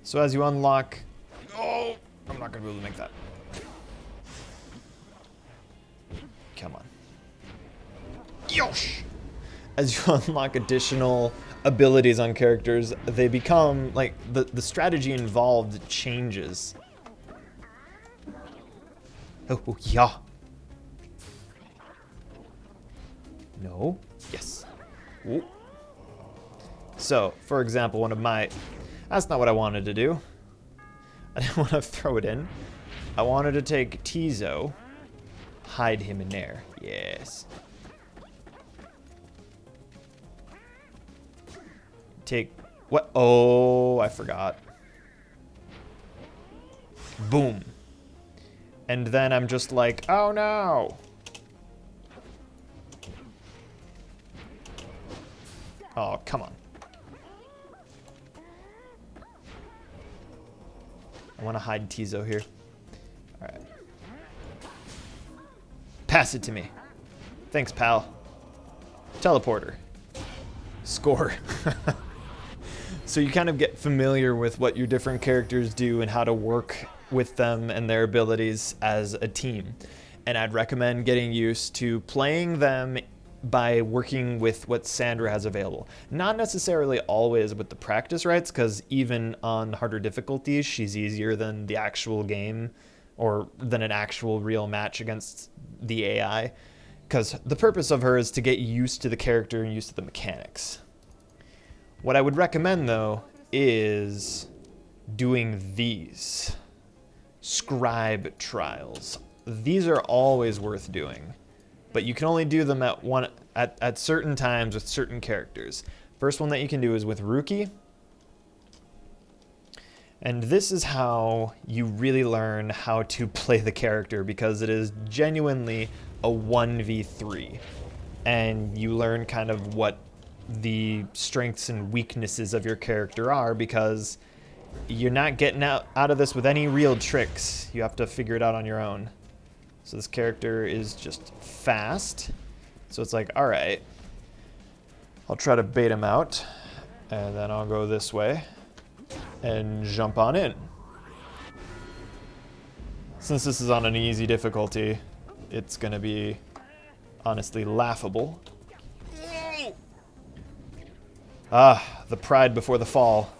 So as you unlock... Oh! I'm not going to be able to make that. Come on. Yosh! As you unlock additional abilities on characters, they become, like, the strategy involved changes. Oh, yeah. No. Yes. Ooh. So, for example, one of my... That's not what I wanted to do. I didn't want to throw it in. I wanted to take Tizo, hide him in there. Yes. Take... What? Oh, I forgot. Boom. And then I'm just like, oh no! Oh, come on. I want to hide Tizo here. Alright. Pass it to me. Thanks, pal. Teleporter. Score. So you kind of get familiar with what your different characters do and how to work with them and their abilities as a team. And I'd recommend getting used to playing them by working with what Sandra has available. Not necessarily always with the practice rights, because even on harder difficulties, she's easier than the actual game or than an actual real match against the AI. Because the purpose of her is to get used to the character and used to the mechanics. What I would recommend, though, is doing these scribe trials. These are always worth doing, but you can only do them at certain times with certain characters. First one that you can do is with Rookie, and this is how you really learn how to play the character, because it is genuinely a 1v3, and you learn kind of what the strengths and weaknesses of your character are, because you're not getting out of this with any real tricks. You have to figure it out on your own. So this character is just fast. So it's like, alright, I'll try to bait him out, and then I'll go this way and jump on in. Since this is on an easy difficulty, it's gonna be honestly laughable. Ah, the pride before the fall.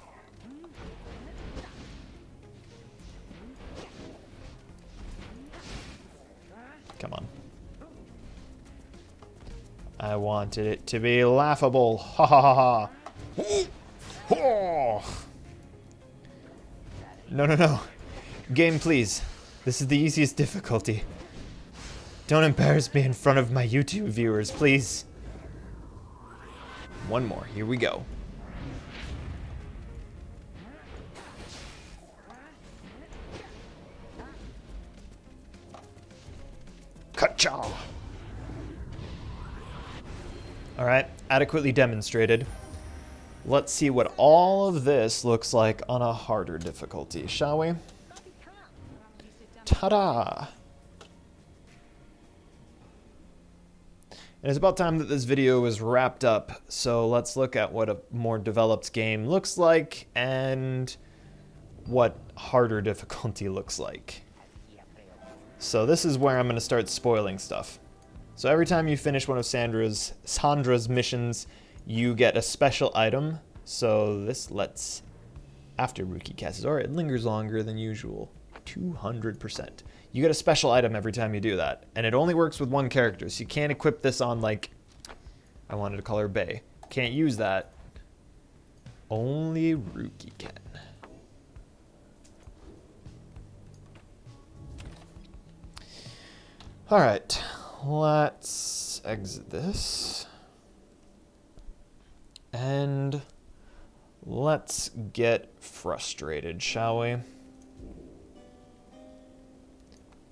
Come on. I wanted it to be laughable. Ha ha ha ha. Oh. No, no, no. Game, please. This is the easiest difficulty. Don't embarrass me in front of my YouTube viewers, please. One more. Here we go. Ka-cha! Alright, adequately demonstrated. Let's see what all of this looks like on a harder difficulty, shall we? Ta-da! And it's about time that this video is wrapped up, so let's look at what a more developed game looks like and what harder difficulty looks like. So this is where I'm going to start spoiling stuff. So every time you finish one of Sandra's missions, you get a special item. So this lets, after Rookie casts, or it lingers longer than usual, 200%. You get a special item every time you do that, and it only works with one character, so you can't equip this on, like, I wanted to call her Bae. Can't use that. Only Rookie can. Alright, let's exit this. And let's get frustrated, shall we?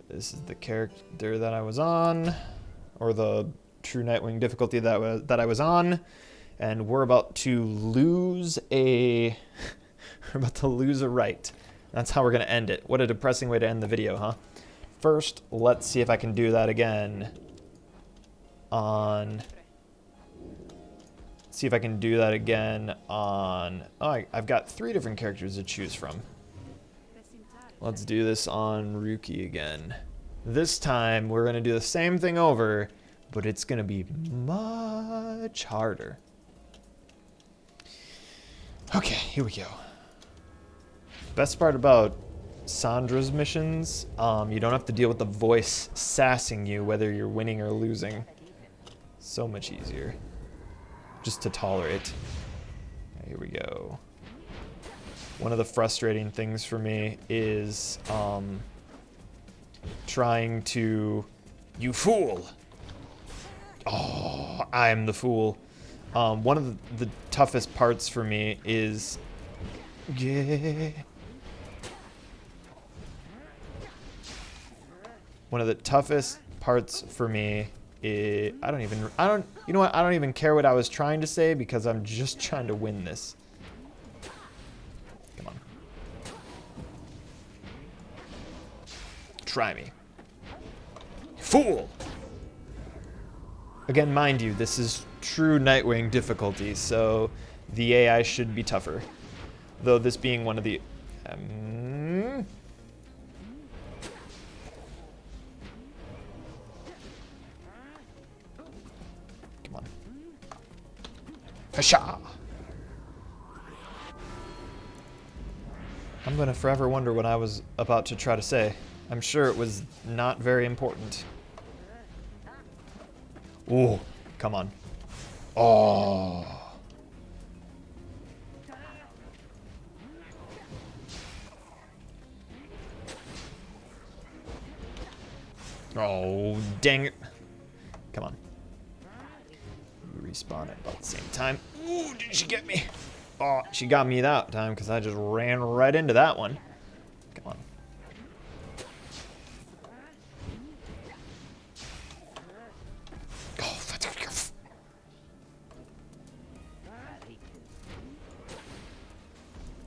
This is the character that I was on, or the true Nightwing difficulty that I was on, and we're about to lose a right. That's how we're gonna end it. What a depressing way to end the video, huh? First, let's see if I can do that again on... See if I can do that again on... Oh, I've got 3 different characters to choose from. Let's do this on Rookie again. This time, we're going to do the same thing over, but it's going to be much harder. Okay, here we go. Best part about Sandra's missions, you don't have to deal with the voice sassing you whether you're winning or losing. So much easier. Just to tolerate. Here we go. One of the frustrating things for me is trying to... You fool! Oh, I'm the fool. One of the toughest parts for me is... Yeah. One of the toughest parts for me is... you know what? I don't even care what I was trying to say because I'm just trying to win this. Come on. Try me. Fool! Again, mind you, this is true Nightwing difficulty, so the AI should be tougher. Though this being one of the... Come on. Hasha! I'm gonna forever wonder what I was about to try to say. I'm sure it was not very important. Ooh, come on. Oh. Oh, dang it. Come on. You respawn at about the same time. Ooh, did she get me? Oh, she got me that time because I just ran right into that one. Come on.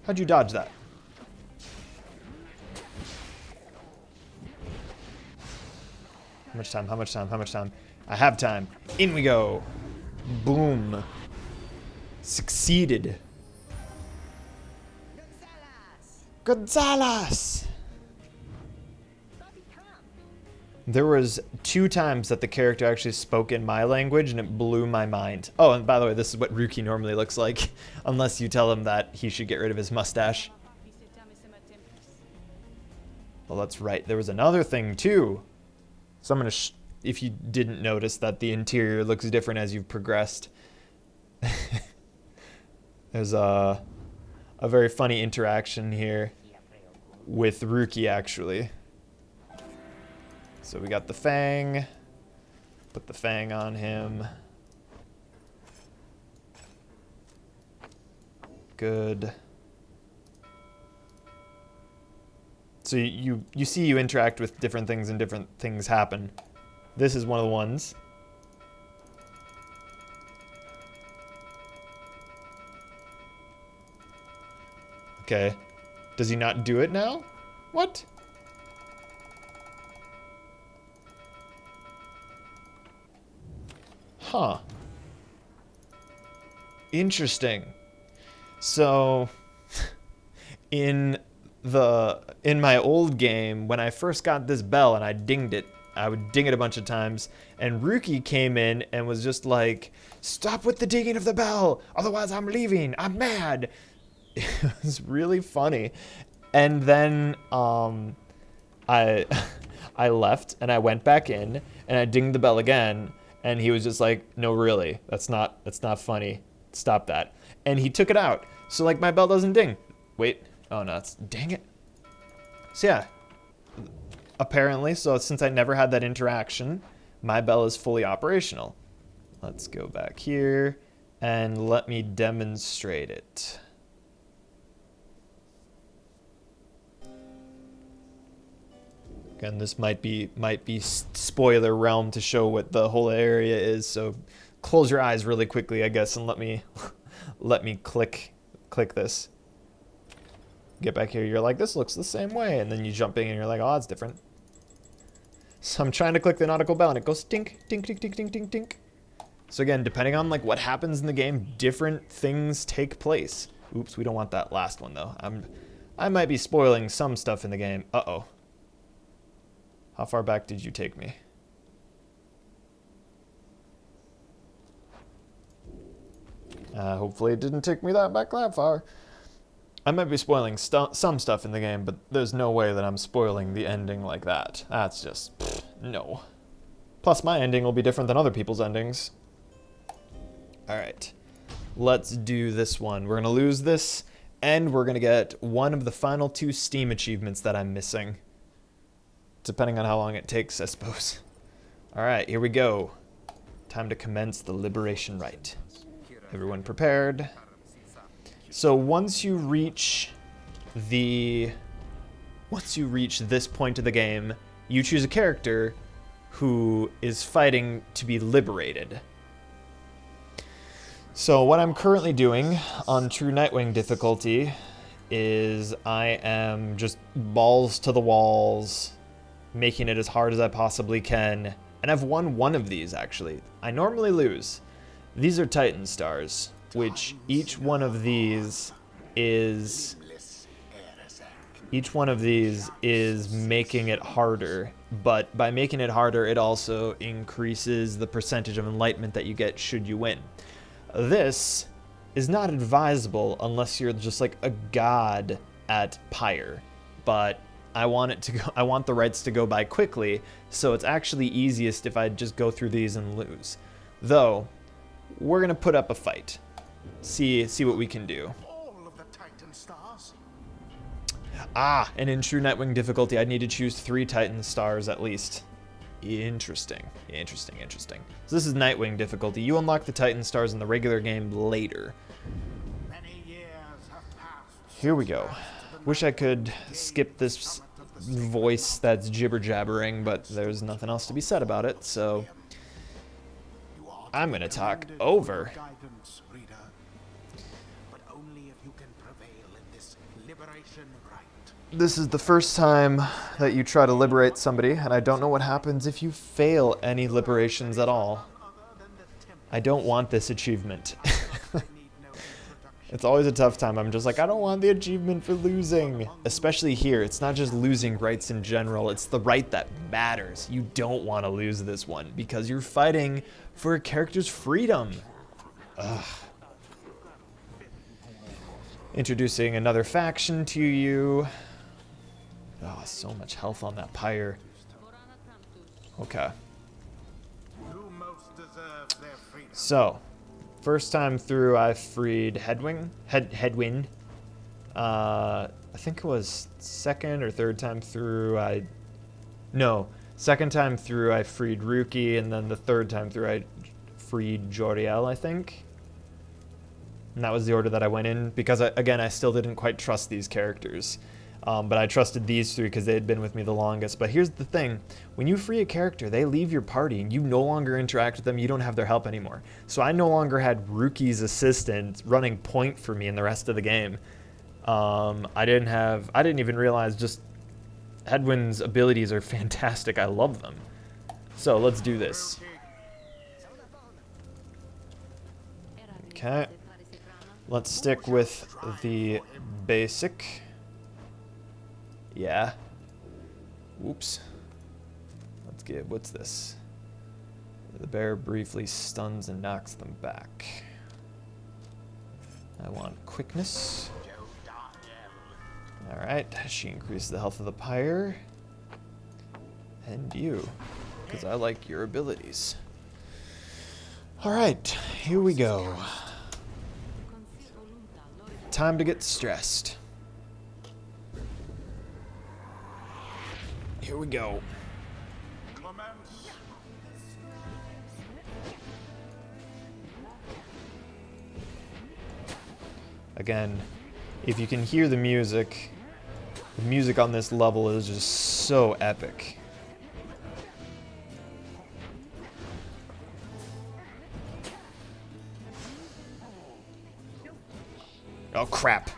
How'd you dodge that? How much time? How much time? How much time? I have time. In we go. Boom. Succeeded. Gonzalez! There was 2 times that the character actually spoke in my language, and it blew my mind. Oh, and by the way, this is what Ruki normally looks like, unless you tell him that he should get rid of his mustache. Well, that's right. There was another thing, too. So I'm going to, if you didn't notice that the interior looks different as you've progressed. There's a very funny interaction here with Ruki, actually. So we got the Fang. Put the Fang on him. Good. So you see you interact with different things and different things happen. This is one of the ones. Okay. Does he not do it now? What? Huh. Interesting. So, in my old game, when I first got this bell and I dinged it, I would ding it a bunch of times, and Ruki came in and was just like, "Stop with the dinging of the bell, otherwise I'm leaving, I'm mad." It was really funny. And then I left and I went back in and I dinged the bell again. And he was just like, "No, really, that's not funny. Stop that." And he took it out. So like my bell doesn't ding. Wait, oh no, dang it. So yeah, apparently, so since I never had that interaction, my bell is fully operational. Let's go back here and let me demonstrate it. Again, this might be spoiler realm to show what the whole area is. So close your eyes really quickly, I guess, and let me click this. Get back here. You're like, this looks the same way, and then you jump in and you're like, oh, it's different. So I'm trying to click the nautical bell, and it goes tink, tink, tink, tink, tink, tink, tink. So again, depending on like what happens in the game, different things take place. Oops, we don't want that last one though. I might be spoiling some stuff in the game. Uh-oh. How far back did you take me? Hopefully it didn't take me back that far. I might be spoiling some stuff in the game, but there's no way that I'm spoiling the ending like that. That's just, no. Plus, my ending will be different than other people's endings. Alright, let's do this one. We're going to lose this, and we're going to get one of the final 2 Steam achievements that I'm missing. Depending on how long it takes, I suppose. Alright, here we go. Time to commence the liberation rite. Everyone prepared? So once you reach this point of the game, you choose a character who is fighting to be liberated. So what I'm currently doing on True Nightwing difficulty is I am just balls to the walls, making it as hard as I possibly can. And I've won one of these, actually. I normally lose. These are Titan Stars, which each one of these is making it harder. But by making it harder, it also increases the percentage of enlightenment that you get should you win. This is not advisable unless you're just like a god at Pyre, but I want the rights to go by quickly, so it's actually easiest if I just go through these and lose. Though, we're gonna put up a fight. See what we can do. All of the Titan stars. Ah, and in True Nightwing difficulty, I'd need to choose 3 Titan Stars at least. Interesting. So this is Nightwing difficulty. You unlock the Titan Stars in the regular game later. Many years have passed. Here we go. Wish I could skip this voice that's jibber-jabbering, but there's nothing else to be said about it, so I'm gonna talk over. Guidance, reader. But only if you can prevail in this liberation rite. This is the first time that you try to liberate somebody, and I don't know what happens if you fail any liberations at all. I don't want this achievement. It's always a tough time. I'm just like, I don't want the achievement for losing. Especially here, it's not just losing rights in general, it's the right that matters. You don't want to lose this one because you're fighting for a character's freedom. Ugh. Introducing another faction to you. Oh, so much health on that Pyre. Okay. Who most deserves their freedom? So, first time through, I freed Headwind. I think it was second or third time through, second time through I freed Ruki, and then the third time through I freed Joriel, I think. And that was the order that I went in, because, again, I still didn't quite trust these characters. But I trusted these 3 because they had been with me the longest. But here's the thing. When you free a character, they leave your party and you no longer interact with them. You don't have their help anymore. So I no longer had Ruki's assistant running point for me in the rest of the game. I didn't even realize just Edwin's abilities are fantastic. I love them. So let's do this. Okay. Let's stick with the basic. Yeah. Whoops. Let's get, what's this? The bear briefly stuns and knocks them back. I want quickness. Alright, she increases the health of the Pyre. And you, because I like your abilities. Alright, here we go. Time to get stressed. Here we go. Again, if you can hear the music on this level is just so epic. Oh crap.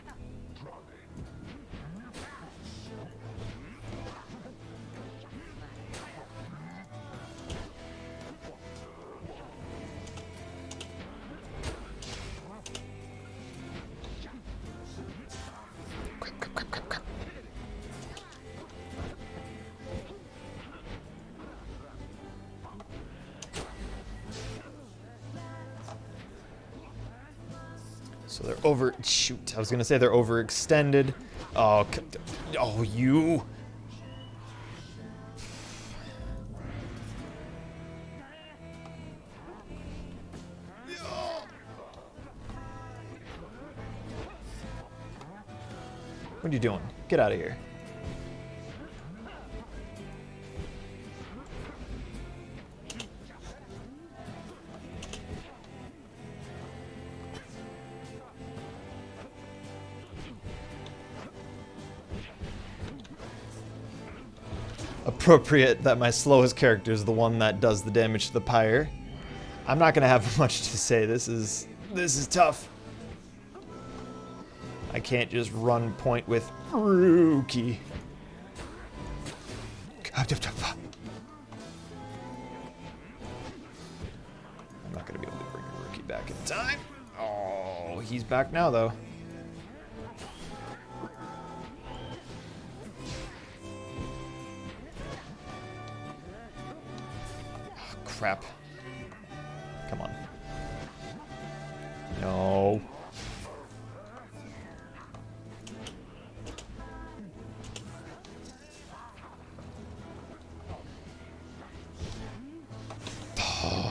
So they're over... Shoot, I was going to say they're overextended. Oh, oh, you... What are you doing? Get out of here. Appropriate that my slowest character is the one that does the damage to the Pyre. I'm not gonna have much to say. This is tough. I can't just run point with Rookie. I'm not gonna be able to bring Rookie back in time. Oh, he's back now though. Oh, crap. Come on. No.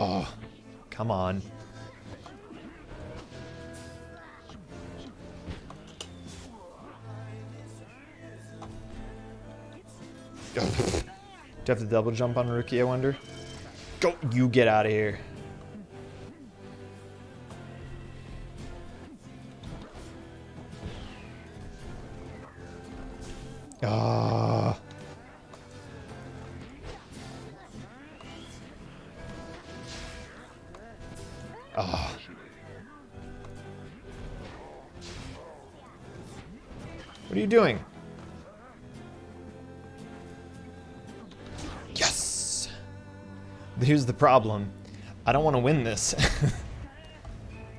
Oh, come on. Do you have to double jump on Rookie, I wonder? Go, you get out of here. Ah. Ah. What are you doing? Yes! Here's the problem. I don't want to win this.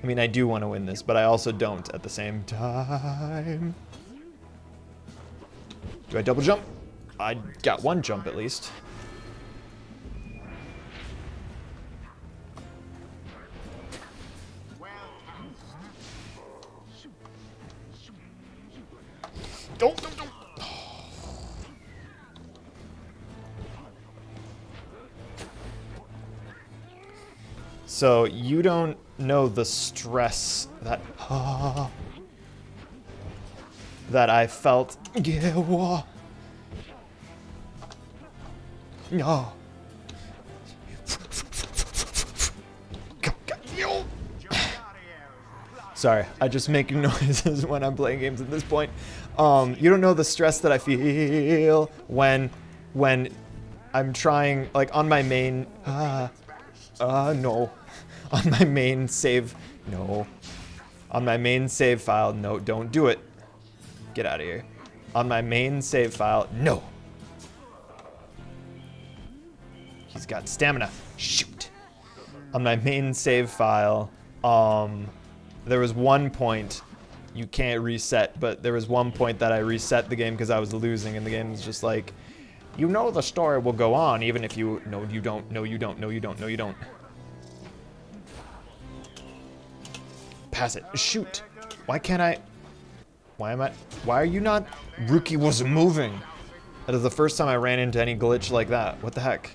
I mean, I do want to win this, but I also don't at the same time. Do I double jump? I got one jump at least. Don't. So you don't know the stress that that I felt. Yeah. No. Sorry, I just make noises when I'm playing games at this point. You don't know the stress that I feel when I'm trying, like, on my main, no. On my main save, no. On my main save file, no, don't do it. Get out of here. On my main save file, no. He's got stamina. Shoot. On my main save file, there was one point, you can't reset, but there was one point that I reset the game because I was losing, and the game was just like, you know the story will go on even if you, no you don't, no you don't, no you don't, no you don't. Pass it. Shoot. Why can't I, why are you not, Rookie was moving. That is the first time I ran into any glitch like that. What the heck?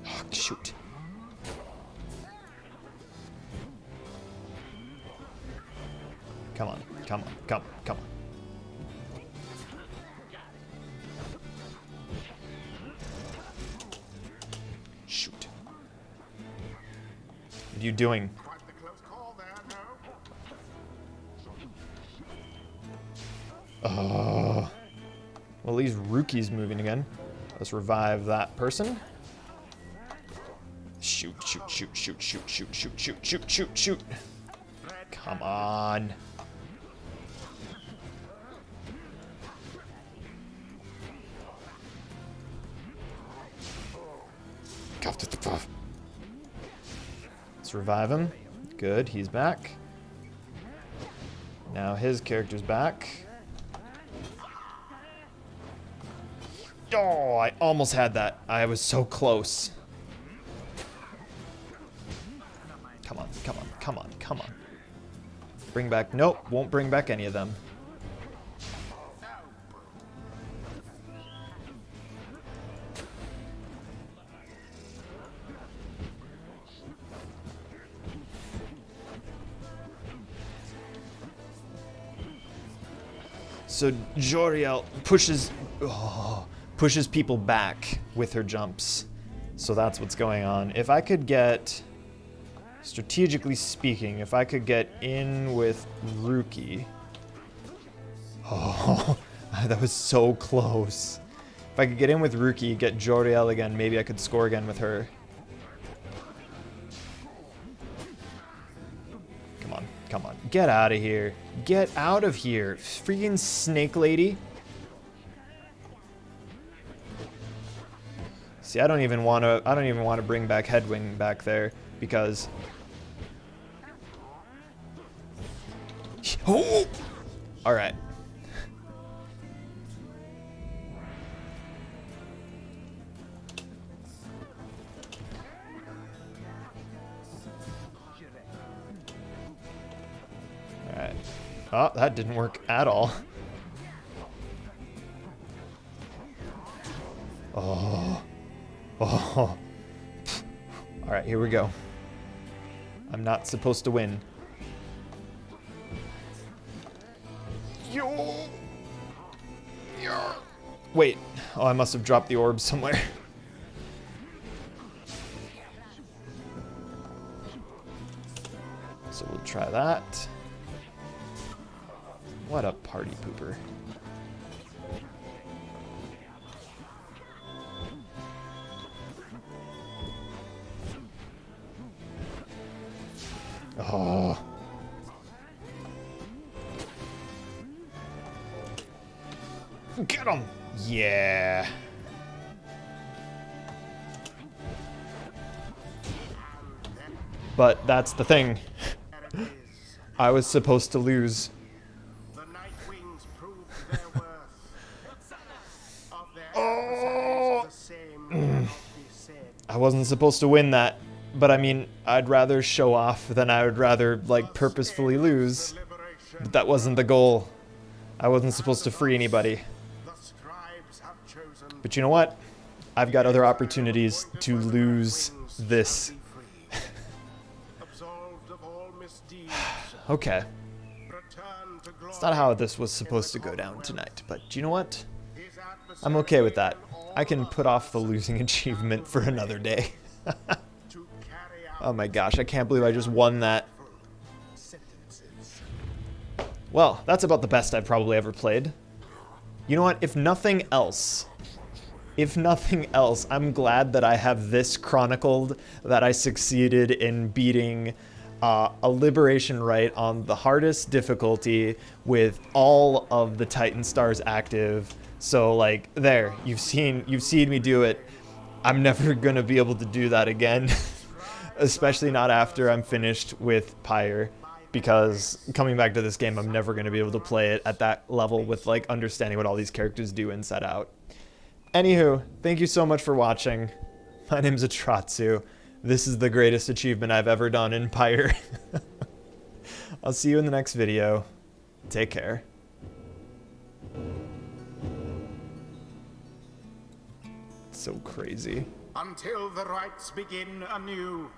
Oh, shoot. Come on, come on, come on, come on. Shoot. What are you doing? Well, at least Rookie's moving again. Let's revive that person. Shoot, shoot, shoot, shoot, shoot, shoot, shoot, shoot, shoot, shoot, shoot. Come on. Let's revive him. Good, he's back. Now his character's back. Oh, I almost had that. I was so close. Come on, come on, come on, come on. Bring back... Nope, won't bring back any of them. So Joriel pushes people back with her jumps. So that's what's going on. If I could get, strategically speaking, if I could get in with Ruki. Oh, that was so close. If I could get in with Ruki, get Joriel again, maybe I could score again with her. Come on, come on. Get out of here. Get out of here. Freaking snake lady. See, I don't even want to bring back Headwing back there because oh! All right. Alright. Oh, that didn't work at all. Oh. Oh. Alright, here we go. I'm not supposed to win. Yo! Wait. Oh, I must have dropped the orb somewhere. So we'll try that. What a party pooper. Oh. Get him! Yeah. But that's the thing. I was supposed to lose. Oh! I wasn't supposed to win that, but I mean, I'd rather show off than I would rather, like, purposefully lose. But that wasn't the goal. I wasn't supposed to free anybody. But you know what? I've got other opportunities to lose this. Okay. It's not how this was supposed to go down tonight, but do you know what? I'm okay with that. I can put off the losing achievement for another day. Oh my gosh, I can't believe I just won that. Well, that's about the best I've probably ever played. You know what? If nothing else, I'm glad that I have this chronicled, that I succeeded in beating a Liberation Rite on the hardest difficulty with all of the Titan stars active. So like there, you've seen me do it. I'm never gonna be able to do that again, especially not after I'm finished with Pyre, because coming back to this game, I'm never gonna be able to play it at that level with like understanding what all these characters do inside out. Anywho, thank you so much for watching. My name's Atratzu. This is the greatest achievement I've ever done in Pyre. I'll see you in the next video. Take care. So crazy. Until the rites begin anew.